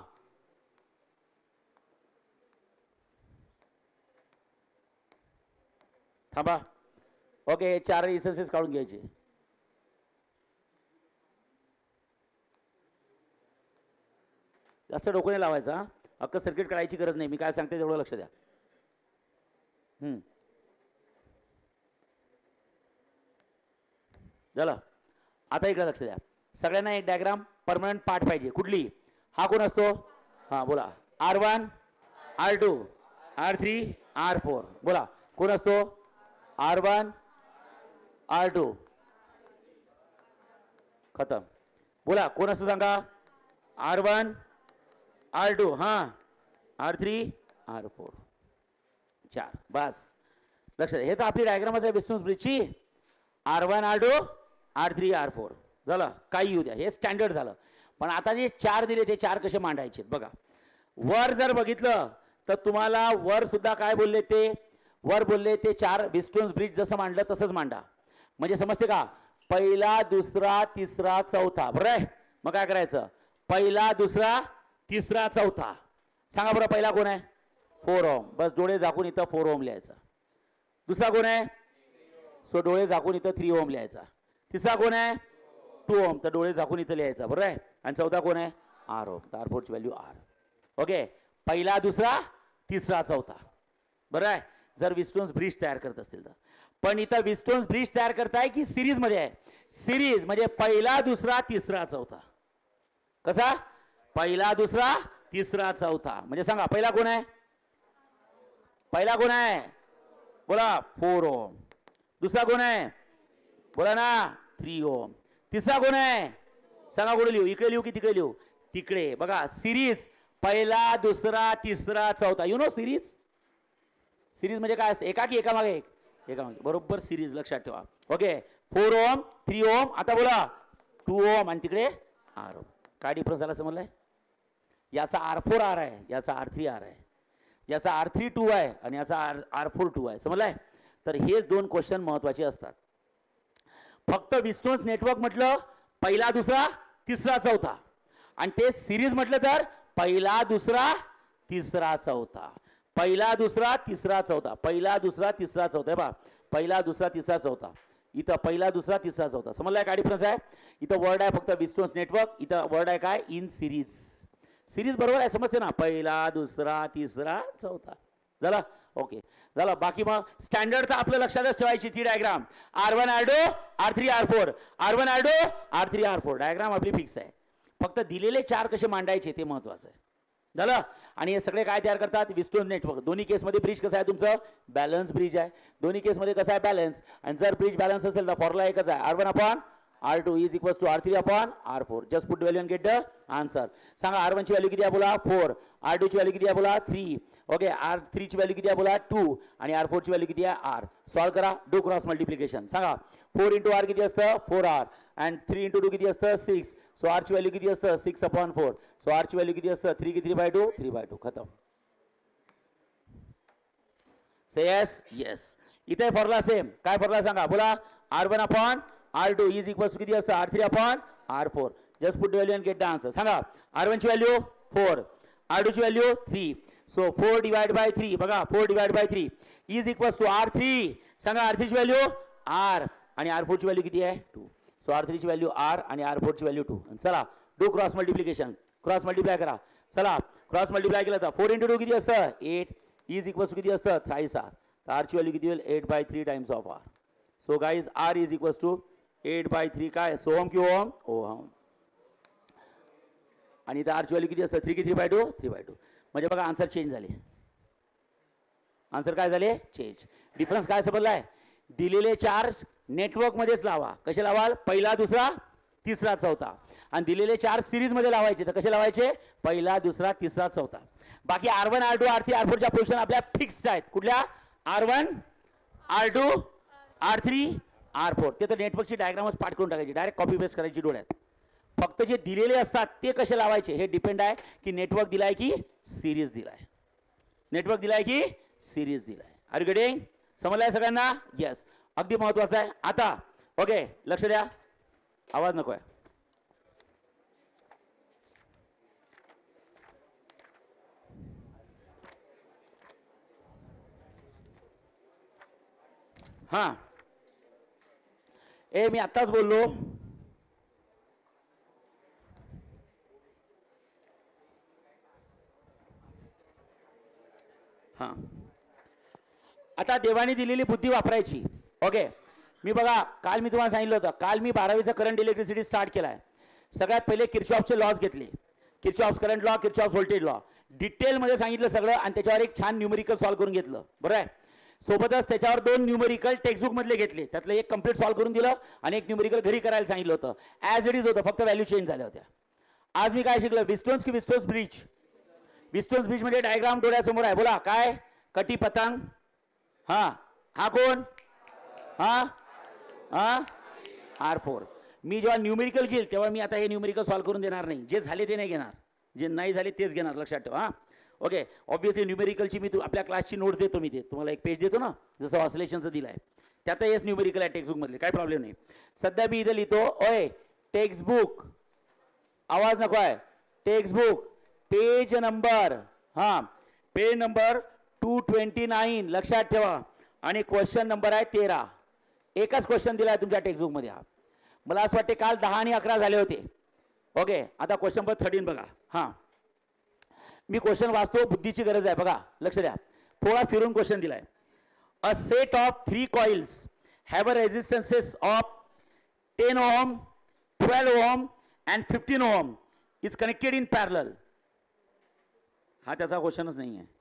थांबा. ओके, हे 4 रेजिस्टन्सेस काढून घ्यायचे. जास्त डोकं नाही लावायचा, अख्खं सर्किट काढायची गरज नाही, मी काय सांगते तेवढं लक्ष द्या. झालं. आता इकडे लक्ष द्या, सगळ्यांना एक डायग्राम परमनंट पार्ट पाहिजे. कुठली, हा कोण असतो, हा बोला, R1 R2 R3 R4, बोला कोण असतो, R1 R2, खतम. बोला कोण असतो सांगा, R1 R2, हां R3 R4 4 बस लक्षात. हे तर आपली डायग्रामच आहे विस्टोन्स ब्रिजची. R1 R2 R3 R4 झालं. काही येऊ द्या, हे स्टँडर्ड झालं. पण आता जे 4 दिले ते 4 कसे मांडायचे बघा. वर जर बघितलं तर तुम्हाला वर सुद्धा काय बोलले ते, वर बोलले ते 4 विस्टोन्स ब्रिज जसं मांडलं तसंच मांडा. म्हणजे समजते का, पहिला दुसरा तिसरा चौथा. बरं आहे. मग काय करायचं, पहिला दुसरा तिसरा चौथा. सांगा बरं पहिला कोण आहे, 4 ओम. बस डोळे झाकून इथं 4 ओम लिहायचं. दुसरा कोण आहे, सो डोळे झाकून इथं 3 ओम लिहायचा. तिसरा कोण आहे 2 ओम, तर डोळे झाकून इथं लिहायचा. बरोबर आहे. आणि चौथा कोण आहे R ओम, तर R4 ची व्हॅल्यू R. ओके, पहिला दुसरा तिसरा चौथा. बरं आहे. जर विस्टोन्स ब्रिज तयार करत असतील तर. पण इथं विस्टोन्स ब्रिज तयार करताय की सिरीज मध्ये आहे. सिरीज म्हणजे पहिला दुसरा तिसरा चौथा. कसा, पहिला दुसरा तिसरा चौथा. म्हणजे सांगा पहिला कोण आहे, पहिला कोण आहे बोला 4 ओम. दुसरा कोण आहे बोला ना 3 ओम. तिसरा कोण आहे सांगा, कुठे लिहू, इकडे लिहू की तिकडे लिहू, तिकडे. बघा सिरीज पहिला दुसरा तिसरा चौथा. यु नो सिरीज, सिरीज म्हणजे काय असते, एका की एका मागे एक, एका मागे बरोबर सिरीज. लक्षात ठेवा. ओके, 4 ओम 3 ओम. आता बोला 2 ओम आणि तिकडे R ओम. काय डिफरन्स झाला समजलाय. याचा R4 R आहे, याचा R3 R आहे, याचा R3 2 आहे आणि याचा R4 2 आहे. समजलाय. तर हेच 2 क्वेश्चन महत्वाचे असतात. फक्त विस्टोन्स नेटवर्क म्हटलं पहिला दुसरा तिसरा चौथा, आणि ते सिरीज म्हटलं तर पहिला दुसरा तिसरा चौथा, पहिला दुसरा तिसरा चौथा, पहिला दुसरा तिसरा चौथा. बा पहिला दुसरा तिसरा चौथा, इथं पहिला दुसरा तिसरा चौथा. समजलाय काय डिफरन्स आहे. इथं वर्ड आहे फक्त विस्टोन्स नेटवर्क, इथं वर्ड आहे काय इन सिरीज. सिरीज बरोबर आहे, समजते ना, पहिला दुसरा तिसरा चौथा. झालं. ओके झालं. बाकी मग स्टँडर्डचं आपलं लक्षातच ठेवायची ती diagram. R1 R2 R3 R4, R1 R2 R3 R4 diagram आपली फिक्स आहे. फक्त दिलेले 4 कसे मांडायचे ते महत्वाचं आहे. झालं. आणि हे सगळे काय तयार करतात विस्टोन्स नेटवर्क. दोन्ही केसमध्ये ब्रिज कसं आहे तुमचं बॅलन्स ब्रिज आहे. दोन्ही केसमध्ये कसं आहे बॅलन्स. आणि जर ब्रिज बॅलन्स असेल तर फॉर्म्युला एकच आहे, R1 upon R2 is equals to R3 upon R4. just put the value and get the answer. सांगा R1 ची व्हॅल्यू किती आहे बोला 4, R2 ची व्हॅल्यू किती आहे बोला 3, ओके, R3 ची व्हॅल्यू किती आहे बोला 2 आणि R4 ची व्हॅल्यू किती आहे R. सॉल्व करा. Do cross multiplication. सांगा 4 into R किती असतं 4R and 3 into 2 किती असतं 6. सो R ची व्हॅल्यू किती असतं 6 upon 4. सो R ची व्हॅल्यू किती असतं 3 की 3/2 3/2. खतम. से यस यस. इथे फॉर्म्युला सेम. काय फॉर्म्युला सांगा बोला R1 upon R2 is equals to किती असतं R3 upon R4. just put the value and get the answer. सांगा R1 ची व्हॅल्यू 4, R2 ची व्हॅल्यू 3. सो 4 divided by 3 बघा 4 divided by 3 is equals to R3. सांगा R3 ची व्हॅल्यू R आणि R4 ची व्हॅल्यू किती आहे 2. सो R3 ची व्हॅल्यू R आणि R4 ची व्हॅल्यू 2. चला do cross multiplication. Cross multiply करा. चला क्रॉस मल्टिप्लाय केलं तर 4 into 2 किती असतं 8 is equals to किती असतं 3 R. तर R ची व्हॅल्यू किती होईल 8/3 times of R. So guys R is equals to 8/3 काय सोहम की ओहम ओहम. आणि इथं R ची व्हॅल्यू किती असतं 3 की 3/2 3/2. म्हणजे बघा आन्सर चेंज झाले. आन्सर काय झाले चेंज. डिफरन्स काय समजलाय. दिलेले 4 नेटवर्क मध्येच लावा. कसे लावाल पहिला दुसरा तिसरा चौथा. आणि दिलेले 4 सिरीज मध्ये लावायचे तर कसे लावायचे पहिला दुसरा तिसरा चौथा. बाकी R1 R2 R3 R4 च्या पोझिशन आपल्या फिक्स्ड आहेत. कुठल्या R1 R2 R3 R4. ते तर नेटवर्कची डायग्रामच पाठ करून टाकायची, डायरेक्ट कॉपी पेस्ट करायची डोळ्यात. फक्त जे दिलेले असतात ते कसे लावायचे हे डिपेंड आहे की नेटवर्क दिलाय की सिरीज दिलाय. नेटवर्क दिलाय की सिरीज दिलाय. R you getting. समजलाय सगळ्यांना. येस. अगदी महत्वाचं आहे. आता ओके लक्ष द्या. आवाज नको आहे. हां मी आत्ताच बोललो हां. आता देवाने दिलेली बुद्धी वापरायची. ओके मी बघा काल मी तुम्हाला सांगितलं होतं, काल मी 12वीचा करंट इलेक्ट्रिसिटी स्टार्ट केलाय. सगळ्यात पहिले किर्चॉफचे लॉज घेतले. Kirchhoff current law, Kirchhoff voltage law, डिटेलमध्ये सांगितलं सगळं आणि त्याच्यावर एक छान न्यूमेरिकल सॉल्व्ह करून घेतलं. बरं आहे. सोबतच त्याच्यावर 2 न्यूमेरिकल टेक्स्टबुक मधले घेतले. त्यातलं एक कंप्लीट सॉल्व्ह करून दिलं आणि एक न्यूमेरिकल घरी करायला सांगितलं होतं. ॲज इट इज होतं, फक्त व्हॅल्यू चेंज झाल्या होत्या. आज मी काय शिकलो विस्टोन्स की विस्टोन्स ब्रिज. विस्टोन्स ब्रिज मध्ये डायग्राम डोळ्यासमोर आहे, बोला काय? कटी पतंग. हा हा कोण? हा हा R4. मी जेव्हा न्यूमेरिकल घेईल तेव्हा मी आता हे न्यूमेरिकल सॉल्व्ह करून देणार नाही, जे झाले ते नाही घेणार, जे नाही झाले तेच घेणार, लक्षात ठेवा. हा ओके. ऑब्विसली न्यूमेरिकलची मी आपल्या क्लासची नोट देतो, मी ते तुम्हाला एक पेज देतो ना, जसं ऑसिलेशनचं दिलं आहे त्यात हेच न्यूमेरिकल आहे टेक्स्टबुकमधले, काय प्रॉब्लेम नाही. सध्या मी इथं लिहितो, ओय टेक्स्टबुक, आवाज नको आहे, टेक्स्टबुक पेज नंबर, हां पेज नंबर 229, लक्षात ठेवा. आणि क्वेश्चन नंबर आहे 13. एकच क्वेश्चन दिला आहे तुमच्या टेक्स्टबुकमध्ये. हा मला असं वाटते काल 10 आणि 11 झाले होते. ओके, आता क्वेश्चन नंबर 13 बघा. हां मी क्वेश्चन वाचतो, बुद्धीची गरज आहे, बघा लक्ष द्या. थोडा फिरून क्वेश्चन दिलाय. A set of 3 coils have a resistances of 10 ohm, 12 ohm and 15 ohm is connected in parallel. हा त्याचा क्वेश्चनच नाही आहे.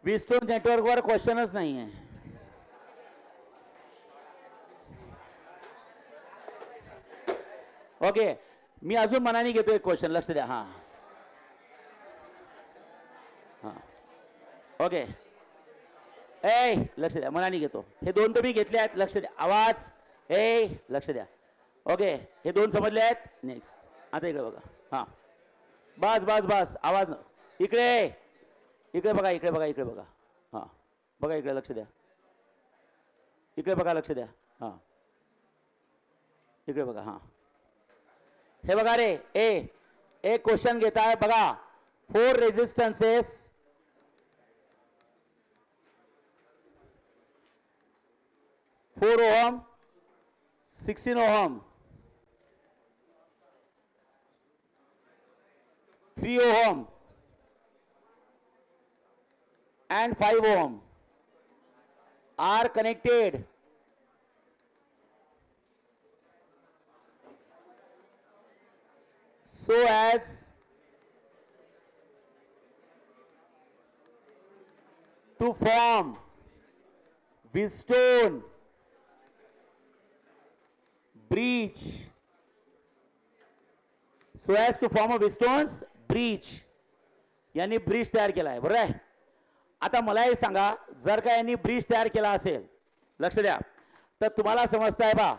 विस्टोन नेटवर्कवर क्वेश्चनच नाही आहे. ओके, मी अजून मनाने घेतो एक क्वेश्चन, लक्ष द्या. हां हां ओके, ए लक्ष द्या, मनाने घेतो. हे दोन तर मी घेतले आहेत, लक्ष द्या. आवाज, ए लक्ष द्या. ओके, हे दोन समजले आहेत. नेक्स्ट, आता इकडे बघा. हां बस बस बस, आवाज इकडे, इकडे बघा, इकडे बघा, इकडे बघा. हां बघा इकडे, लक्ष द्या. इकडे बघा, लक्ष द्या. हां इकडे बघा. हां हे बघा रे, एक क्वेश्चन घेता है बघा. 4 resistances, 4 ohm, 16 ohm, 3 ohm and 5 ohm are connected so as to form Wheatstone breach, so as to form a Wheatstone's breach. यांनी ब्रिज तयार केला आहे, बरोबर आहे. आता मला हे सांगा, जर का यांनी ब्रिज तयार केला असेल, लक्ष द्या, तर तुम्हाला समजतं आहे बा,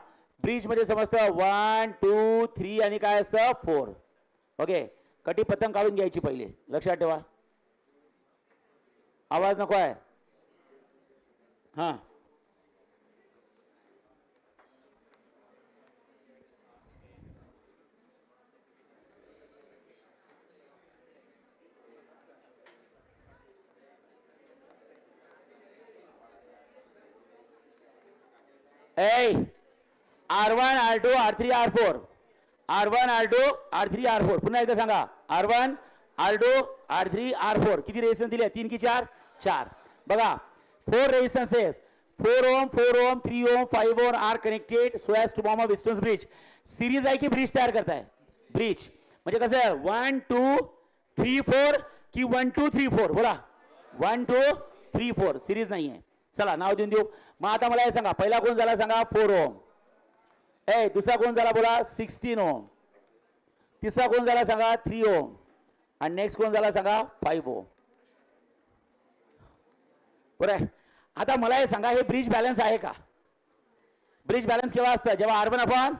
ब्रिज मध्ये समजतं 1 2 3 आणि काय असतं 4. ओके, कटी पतंग काढून घ्यायची पहिले, लक्षात ठेवा. आवाज नको आहे. हां R1 R2 R3 R4, R1 R2 R3 R4, पुन्हा एकदा सांगा. R1 R2 R3 R4 किती रेजिस्टन्स दिले? 3 की 4? 4. बघा 4 resistances, 4 ohm 4 ohm 3 ohm 5 ohm are connected so as to form a Wheatstone's bridge. Series आहे की ब्रिज तयार करताय? ब्रिज म्हणजे कसं आहे, 1 2 3 4 की 1 2 3 4? बोला 1 2 3 4, सिरीज नाही आहे. चला नाव देऊन देऊ. मग आता मला हे सांगा, पहिला कोण झाला सांगा? 4 ohm. दुसरा कोण झाला बोला? 16 ohm. तिसरा कोण झाला सांगा? 3 ohm. आणि नेक्स्ट कोण झाला सांगा? 5 ohm. बरं आहे. आता मला हे सांगा, हे ब्रिज बॅलन्स आहे का? ब्रिज बॅलन्स केव्हा असतं? जेव्हा R1 upon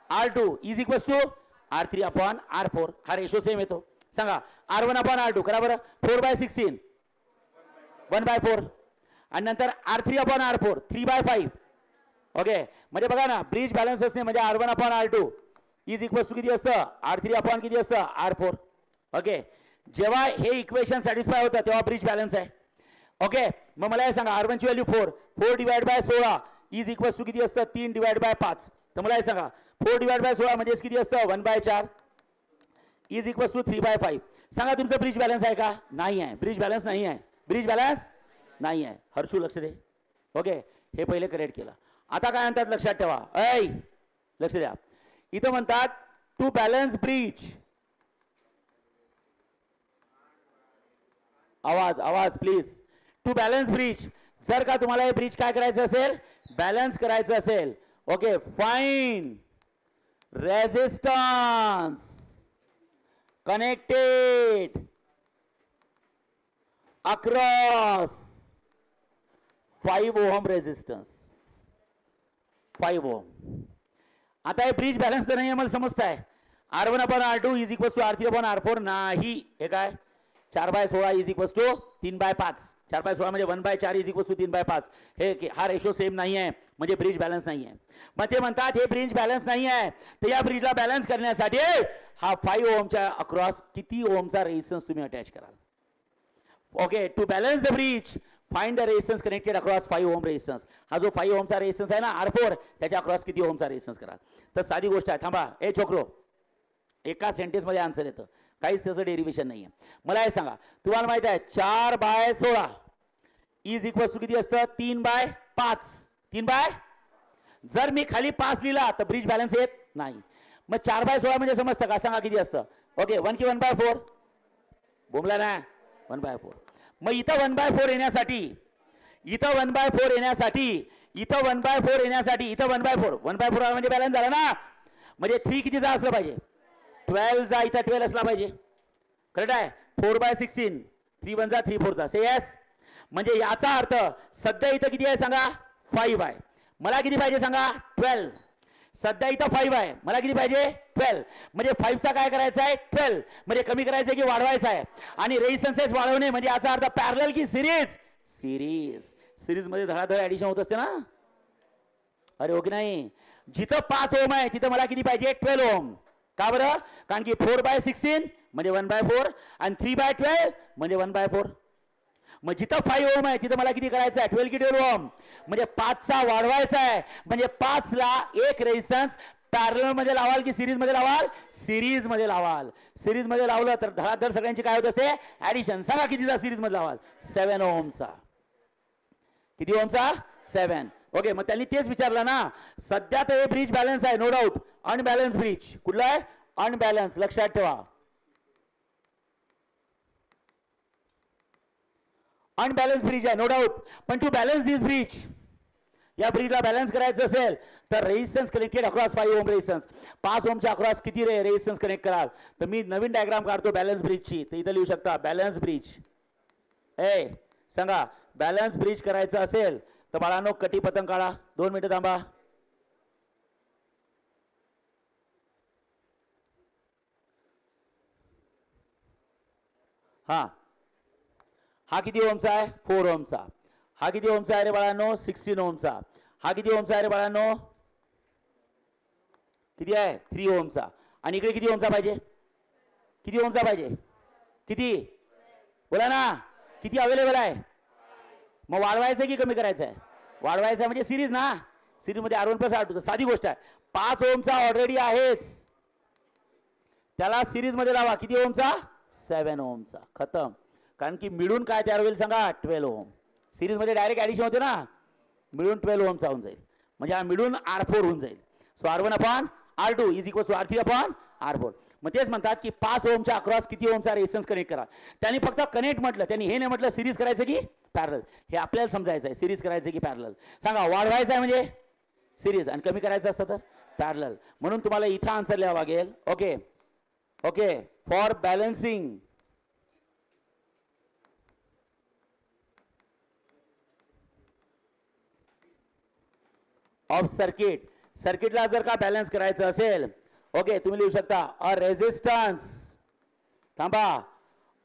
R2 is equals to R3 upon R4. हा रेशो सेम येतो. सांगा R1 अपॉन R2 करा बरं. 4/16 1/4 आणि नंतर R3 अपॉन R4 3/5. ओके, म्हणजे बघा ना, ब्रिज बॅलन्स असणे म्हणजे R1 upon R2 is equals to किती असतं? R3 अपॉन किती असतं? R4. ओके, जेव्हा हे इक्वेशन सॅटिस्फाय होतं तेव्हा ब्रिज बॅलन्स आहे. ओके, मग मला हे सांगा, R1 ची value 4 divide by 16 is equals to किती असतं? 3 डिवाइड बाय 5. तर मला हे सांगा, 4 डिवाइड बाय 16 म्हणजे किती असतं? 1/4 इज इक्वल्स टू 3/5. सांगा तुमचं ब्रिज बॅलन्स आहे का? नाही आहे. ब्रिज बॅलन्स नाही आहे. ब्रिज बॅलन्स नाही आहे. हर्षू लक्ष दे. ओके, हे पहिले करेक्ट केलं. आता काय म्हणतात लक्षात ठेवा. लक्ष द्या, इथं म्हणतात टू बॅलन्स ब्रिज. आवाज आवाज प्लीज. टू बॅलन्स ब्रिज, जर का तुम्हाला हे ब्रिज काय करायचं असेल, बॅलन्स करायचं असेल, okay, fine resistance connected across 5 ohm resistance, 5 ohm. आता हे ब्रिज बॅलन्स तर नाही आहे, मला समजत आहे. R1/R2 is equal to R3/R4 नाही. हे काय 4/16 इज इक्वल टू 3/5. 4/16 म्हणजे 1/4 इज इक्वल टू 3/5. हे हा रेशो सेम नाही आहे, म्हणजे ब्रिज बॅलन्स नाही आहे. मग ते म्हणतात हे ब्रिज बॅलन्स नाही आहे, तर या ब्रिजला बॅलन्स करण्यासाठी हा 5 ओहमच्या अक्रॉस किती ओहमचा रेजिस्टन्स तुम्ही अटॅच कराल. Okay, to balance the bridge find the resistance connected across 5 ohm resistance. हा जो 5 ओहमचा रेजिस्टन्स आहे ना R4, त्याच्या अक्रॉस किती ओहमचा रेजिस्टन्स करा. तर साधी गोष्ट आहे. थांबा ए छोकरो, एका सेंटेन्स मध्ये आन्सर येतं, काहीच त्याचं डेरिव्हेशन नाही आहे. मला हे सांगा, तुम्हाला माहित आहे 4/16 इज इक्वल टू किती असतं, 3/5. 3 जर मी खाली 5 लिहिला तर ब्रिज बॅलन्स येत नाही. मग 4/16 म्हणजे समजतं का, सांगा किती असतं. ओके, 1 की 1/4 बोमला ना, 1/4. मग इथं 1/4 येण्यासाठी, इथं 1/4 येण्यासाठी, इथं 1/4 येण्यासाठी, इथं 1/4 म्हणजे बॅलन्स झाला ना. म्हणजे 3 कितीचा असलं पाहिजे, 12 चा, इथं 12 असला पाहिजे. करेक्ट आहे. 4/16, 3 1 3 4 से यस. म्हणजे याचा अर्थ सध्या इथं किती आहे सांगा, 5 आहे. मला किती पाहिजे सांगा, 12. सध्या इथं 5 आहे, मला किती पाहिजे, 12. म्हणजे 5 चा काय करायचा आहे, 12. म्हणजे कमी करायचं की वाढवायचं आहे. आणि रेजिस्टन्सेस वाढवणे म्हणजे याचा अर्थ पॅरलल की सिरीज. सिरीज, सिरीज मध्ये धडाधड ऍडिशन होत असते ना. अरे ओके नाही, जिथं 5 ओम आहे तिथं मला किती पाहिजे, 12 ओम. का बरं, कारण की 4/16 म्हणजे 1/4 आणि 3/12 म्हणजे 1/4. मग जिथं 5 ओम आहे तिथं मला किती करायचं आहे, 12 की 12 ओम. म्हणजे 5 चा वाढवायचा आहे. म्हणजे 5 ला एक रेजिस्टन्स पॅरलल मध्ये लावाल की सिरीज मध्ये लावाल, सिरीज मध्ये लावाल. सिरीज मध्ये लावलं तर धडाधड सगळ्यांची काय होत असते, ऍडिशन. सांगा कितीचा सिरीज मध्ये लावाल, 7 ओमचा. किती ओमचा, 7. ओके, मग त्यांनी तेच विचारलं ना. सध्या तर हे ब्रिज बॅलन्स आहे, नो डाऊट. अनबॅलन्स ब्रिज कुठला आहे, अनबॅलन्स, लक्षात ठेवा. अनबॅलन्स ब्रिज आहे, नो डाऊट. पण टू बॅलन्स दिस ब्रिज, या ब्रिजला बॅलन्स करायचं असेल तर रेजिस्टन्स कनेक्टेड अक्रॉस 5 ओम रेजिस्टन्स. 5 ओमच्या अक्रॉस किती रेजिस्टन्स कनेक्ट कराल. तर मी नवीन डायग्राम काढतो बॅलन्स ब्रिजची. तर इथं लिहू शकता बॅलन्स ब्रिज. ए सांगा, बॅलन्स ब्रिज करायचं असेल तर बाळांनो कटी पतंग काढा. 2 मिनिटं थांबा. हा किती ओमचा आहे, 4 ओमचा. हा किती ओमचा आहे रे बाळांनो, 16 ओमचा. हा किती ओमचा आहे रे बाळांनो, किती आहे, 3 ओमचा. आणि इकडे किती ओमचा पाहिजे, किती ओमचा पाहिजे, किती बोला ना, किती अवेलेबल आहे. मग वाढवायचं की कमी करायचं आहे, वाढवायचं म्हणजे सिरीज ना. सिरीज मध्ये R1 + R2. साधी गोष्ट आहे. 5 ओमचा ऑलरेडी आहेच, त्याला सिरीज मध्ये लावा. किती ओमचा, 7 ओमचा. खतम. कारण की मिळून काय तयार होईल सांगा, 12 ओम. सिरीज मध्ये डायरेक्ट ऍडिशन होते ना, मिळून 12 ओमचा होऊन जाईल. म्हणजे हा मिळून R4 होऊन जाईल. So R1/R2 is equal to R3/R4. मग तेच म्हणतात की 5 ओमच्या अक्रॉस किती ओमचा रेजिस्टन्स कनेक्ट करा. त्यांनी फक्त कनेक्ट म्हटलं, त्यांनी हे नाही म्हटलं सिरीज करायचं की पॅरलल. हे आपल्याला समजायचं आहे, सिरीज करायचं की पॅरलल. सांगा, वाढवायचं आहे म्हणजे सिरीज आणि कमी करायचं असतं तर पॅरलल. म्हणून तुम्हाला इथं आन्सर लिहावं लागेल. Okay okay, for balancing of circuit. सर्किटला जर का बॅलन्स करायचं असेल, ओके, तुम्ही लिहू शकता अ रेजिस्टन्स. थांबा,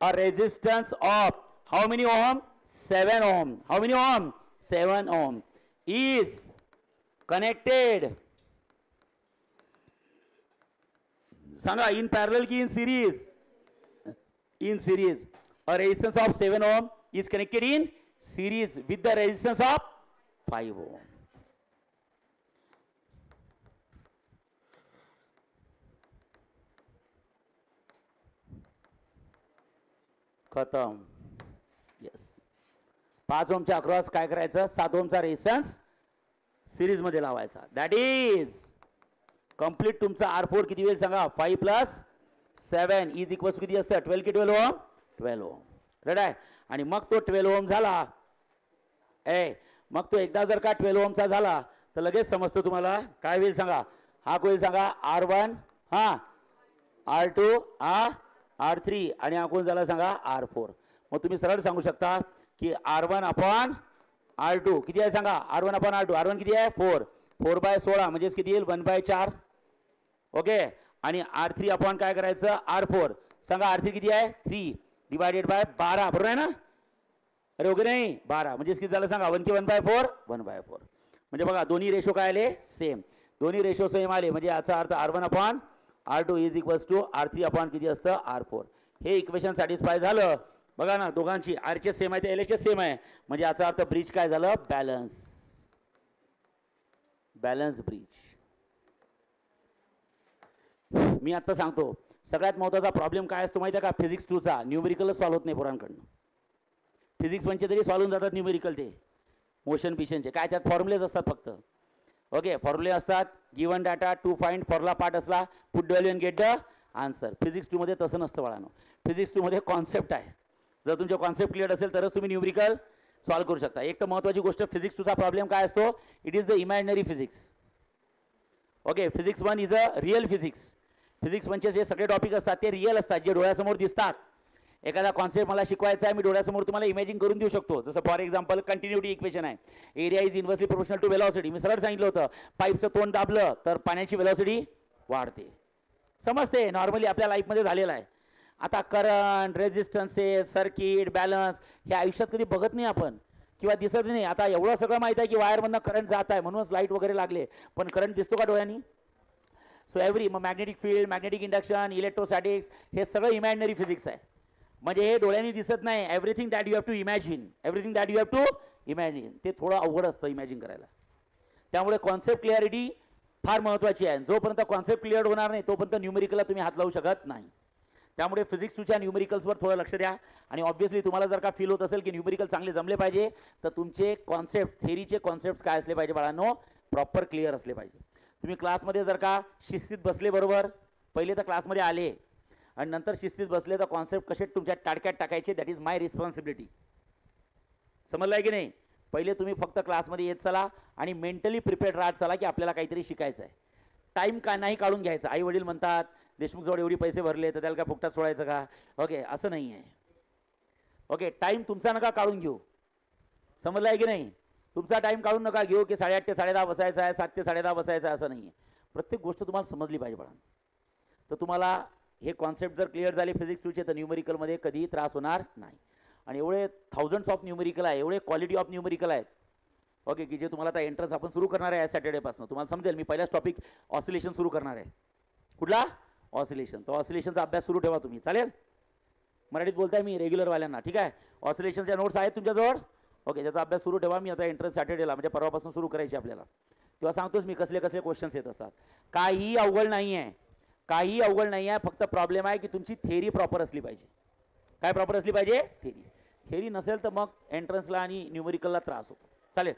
a resistance of how many ohm, 7 ohm. How many ohm, 7 ohm is connected, सांगा, इन पॅरलल की in series, in series. A resistance of 7 ohm is connected in series with the resistance of 5 ohm. खतम. येस. 5 ओमच्या अक्रॉस काय करायचं, 7 ओमचा रेजिस्टन्स सिरीज मध्ये लावायचा. That is complete. तुमचा R4 किती होईल सांगा, 5 + 7 इज इक्वल टू किती असतं, 12 की 12 ओम, 12 ओम. राईट आहे. आणि मग तो 12 ओम झाला, मग तो एकदा जर का 12 ओमचा झाला तर लगेच समजतो तुम्हाला काय होईल सांगा. हा होईल सांगा R1, हा R2, हा R3 आणि हा कोण झाला सांगा R4. मग तुम्ही सरळ सांगू शकता की R1 अपॉन R2 किती आहे सांगा. R1 अपॉन R2, R1 किती आहे 4, 4/16 म्हणजेच किती येईल 1/4. ओके. आणि R3 अपॉन काय करायचं R4 सांगा. R3 किती आहे 3 डिवायडेड बाय 12 बरोबर आहे ना. अरे ओके नाही 12 म्हणजेच किती झालं सांगा 1 की 1/4 1/4. म्हणजे बघा दोन्ही रेशो काय आले सेम, दोन्ही रेशो सेम आले म्हणजे याचा अर्थ R1 upon R2 is equals to R3 upon किती असतं R4. हे इक्वेशन सॅटिस्फाय झालं. बघा ना दोघांची आरचे सेम आहे ते एलचे सेम आहे म्हणजे याचा अर्थ ब्रिज काय झालं बॅलन्स, बॅलन्स ब्रिज. मी आता सांगतो सगळ्यात महत्त्वाचा प्रॉब्लेम काय असतो माहिती आहे का. फिजिक्स 2 चा न्यूमेरिकलच सॉल्व्ह होत नाही पोरांकडनं. फिजिक्स 1चे तरी सॉल्व्ह होऊन जातात न्यूमेरिकल, ते मोशन पिशनचे काय त्यात फॉर्म्युलेज असतात फक्त. ओके फॉर्म्युले असतात. Given data to find formula part असला put value and get the answer. Physics 2 मध्ये तसं नसतं बाळांनो. फिजिक्स 2 मध्ये कॉन्सेप्ट आहे. जर तुमचे कॉन्सेप्ट क्लिअर असेल तरच तुम्ही न्यूमेरिकल सॉल्व्ह करू शकता. एक तर महत्त्वाची गोष्ट फिजिक्स 2 चा प्रॉब्लेम काय असतो, it is the imaginary physics. Okay physics 1 is a real physics. Physics 1चे जे सगळे टॉपिक असतात ते रिअल असतात, जे डोळ्यासमोर दिसतात. एखादा कॉन्सेप्ट मला शिकवायचा आहे मी डोळ्यासमोर तुम्हाला इमॅजिन करून देऊ शकतो. जसं फॉर एक्झाम्पल कंटिन्युटी इक्वेशन आहे, area is inversely proportional to velocity. मी सरळ सांगितलं होतं पाईपचं तोंड दाबलं तर पाण्याची वेलॉसिटी वाढते. समजते नॉर्मली आपल्या लाईफमध्ये झालेलं आहे. आता करंट, रेजिस्टन्सेस, सर्किट, बॅलन्स हे आयुष्यात कधी बघत नाही आपण किंवा दिसत नाही. आता एवढं सगळं माहिती आहे की वायरमधनं करंट जात आहे म्हणूनच लाईट वगैरे लागले, पण करंट दिसतो का डोळ्यांनी. So every magnetic field, magnetic induction, electrostatics हे सगळं इमॅजिनरी फिजिक्स आहे. म्हणजे हे डोळ्यांनी दिसत नाही. Everything that you have to imagine, everything that you have to imagine. ते थोडं अवघड असतं इमॅजिन करायला. त्यामुळे कॉन्सेप्ट क्लिअरिटी फार महत्त्वाची आहे. जोपर्यंत कॉन्सेप्ट क्लिअर होणार नाही तोपर्यंत न्यूमेरिकलला तुम्ही हात लावू शकत नाही. त्यामुळे फिजिक्स 2च्या न्यूमेरिकल्सवर थोडं लक्ष द्या. आणि ऑब्व्हियसली तुम्हाला जर का फील होत असेल की न्यूमेरिकल चांगले जमले पाहिजे तर तुमचे कॉन्सेप्ट थेरीचे कॉन्सेप्ट काय असले पाहिजे बाळांनो, प्रॉपर क्लिअर असले पाहिजे. तुम्ही क्लासमध्ये जर का शिस्तीत बसले बरोबर, पहिले तर क्लासमध्ये आले आणि नंतर शिस्तीत बसले तर कॉन्सेप्ट कसे तुमच्या टाडक्यात टाकायचे दॅट इज माय रिस्पॉन्सिबिलिटी. समजलं आहे की नाही. पहिले तुम्ही फक्त क्लासमध्ये येत चला आणि मेंटली प्रिपेअर्ड राहत चला की आपल्याला काहीतरी शिकायचं आहे. टाईम का नाही काढून घ्यायचा. आई वडील म्हणतात देशमुखजवळ एवढे पैसे भरले तर त्याला काय फुकटात सोडायचं का. ओके असं नाही आहे. ओके टाईम तुमचा नका काढून घेऊ. समजलं आहे की नाही. तुमचा टाईम काढून नका घेऊ की 8:30 ते 10:30 बसायचं आहे, 7 ते 10:30 बसायचं आहे, असं नाही आहे. प्रत्येक गोष्ट तुम्हाला समजली पाहिजे बाळा. तर तुम्हाला हे कॉन्सेप्ट जर क्लिअर झाले फिजिक्स 2चे तर न्यूमेरिकलमध्ये कधीही त्रास होणार नाही. आणि एवढे थाउजंड्स ऑफ न्यूमेरिकल आहे, एवढे क्वालिटी ऑफ न्यूमेरिकल आहेत. ओके की जे तुम्हाला आता एंट्रन्स आपण सुरू करणार आहे सॅटर्डेपासून. तुम्हाला समजेल मी पहिलाच टॉपिक ऑसिलेशन सुरू करणार आहे. कुठला ऑसिलेशन. तो ऑसिलेशनचा अभ्यास सुरू ठेवा तुम्ही. चालेल. मराठीत बोलताय मी रेग्युलरवाल्यांना. ठीक आहे. ऑसिलेशनच्या नोट्स आहेत तुमच्याजवळ. ओके त्याचा अभ्यास सुरू ठेवा. मी आता एंट्रन्स सॅटर्डेला म्हणजे परवापासून सुरू करायची आपल्याला. तेव्हा सांगतोच मी कसले कसले क्वेश्चन्स येत असतात. काही अवघड नाही आहे, काही अवघड नाही आहे. फक्त प्रॉब्लेम आहे की तुमची थेरी प्रॉपर असली पाहिजे. काय प्रॉपर असली पाहिजे थेरी. थेरी नसेल तर मग एंट्रन्सला आणि न्यूमेरिकलला त्रास होतो. चालेल.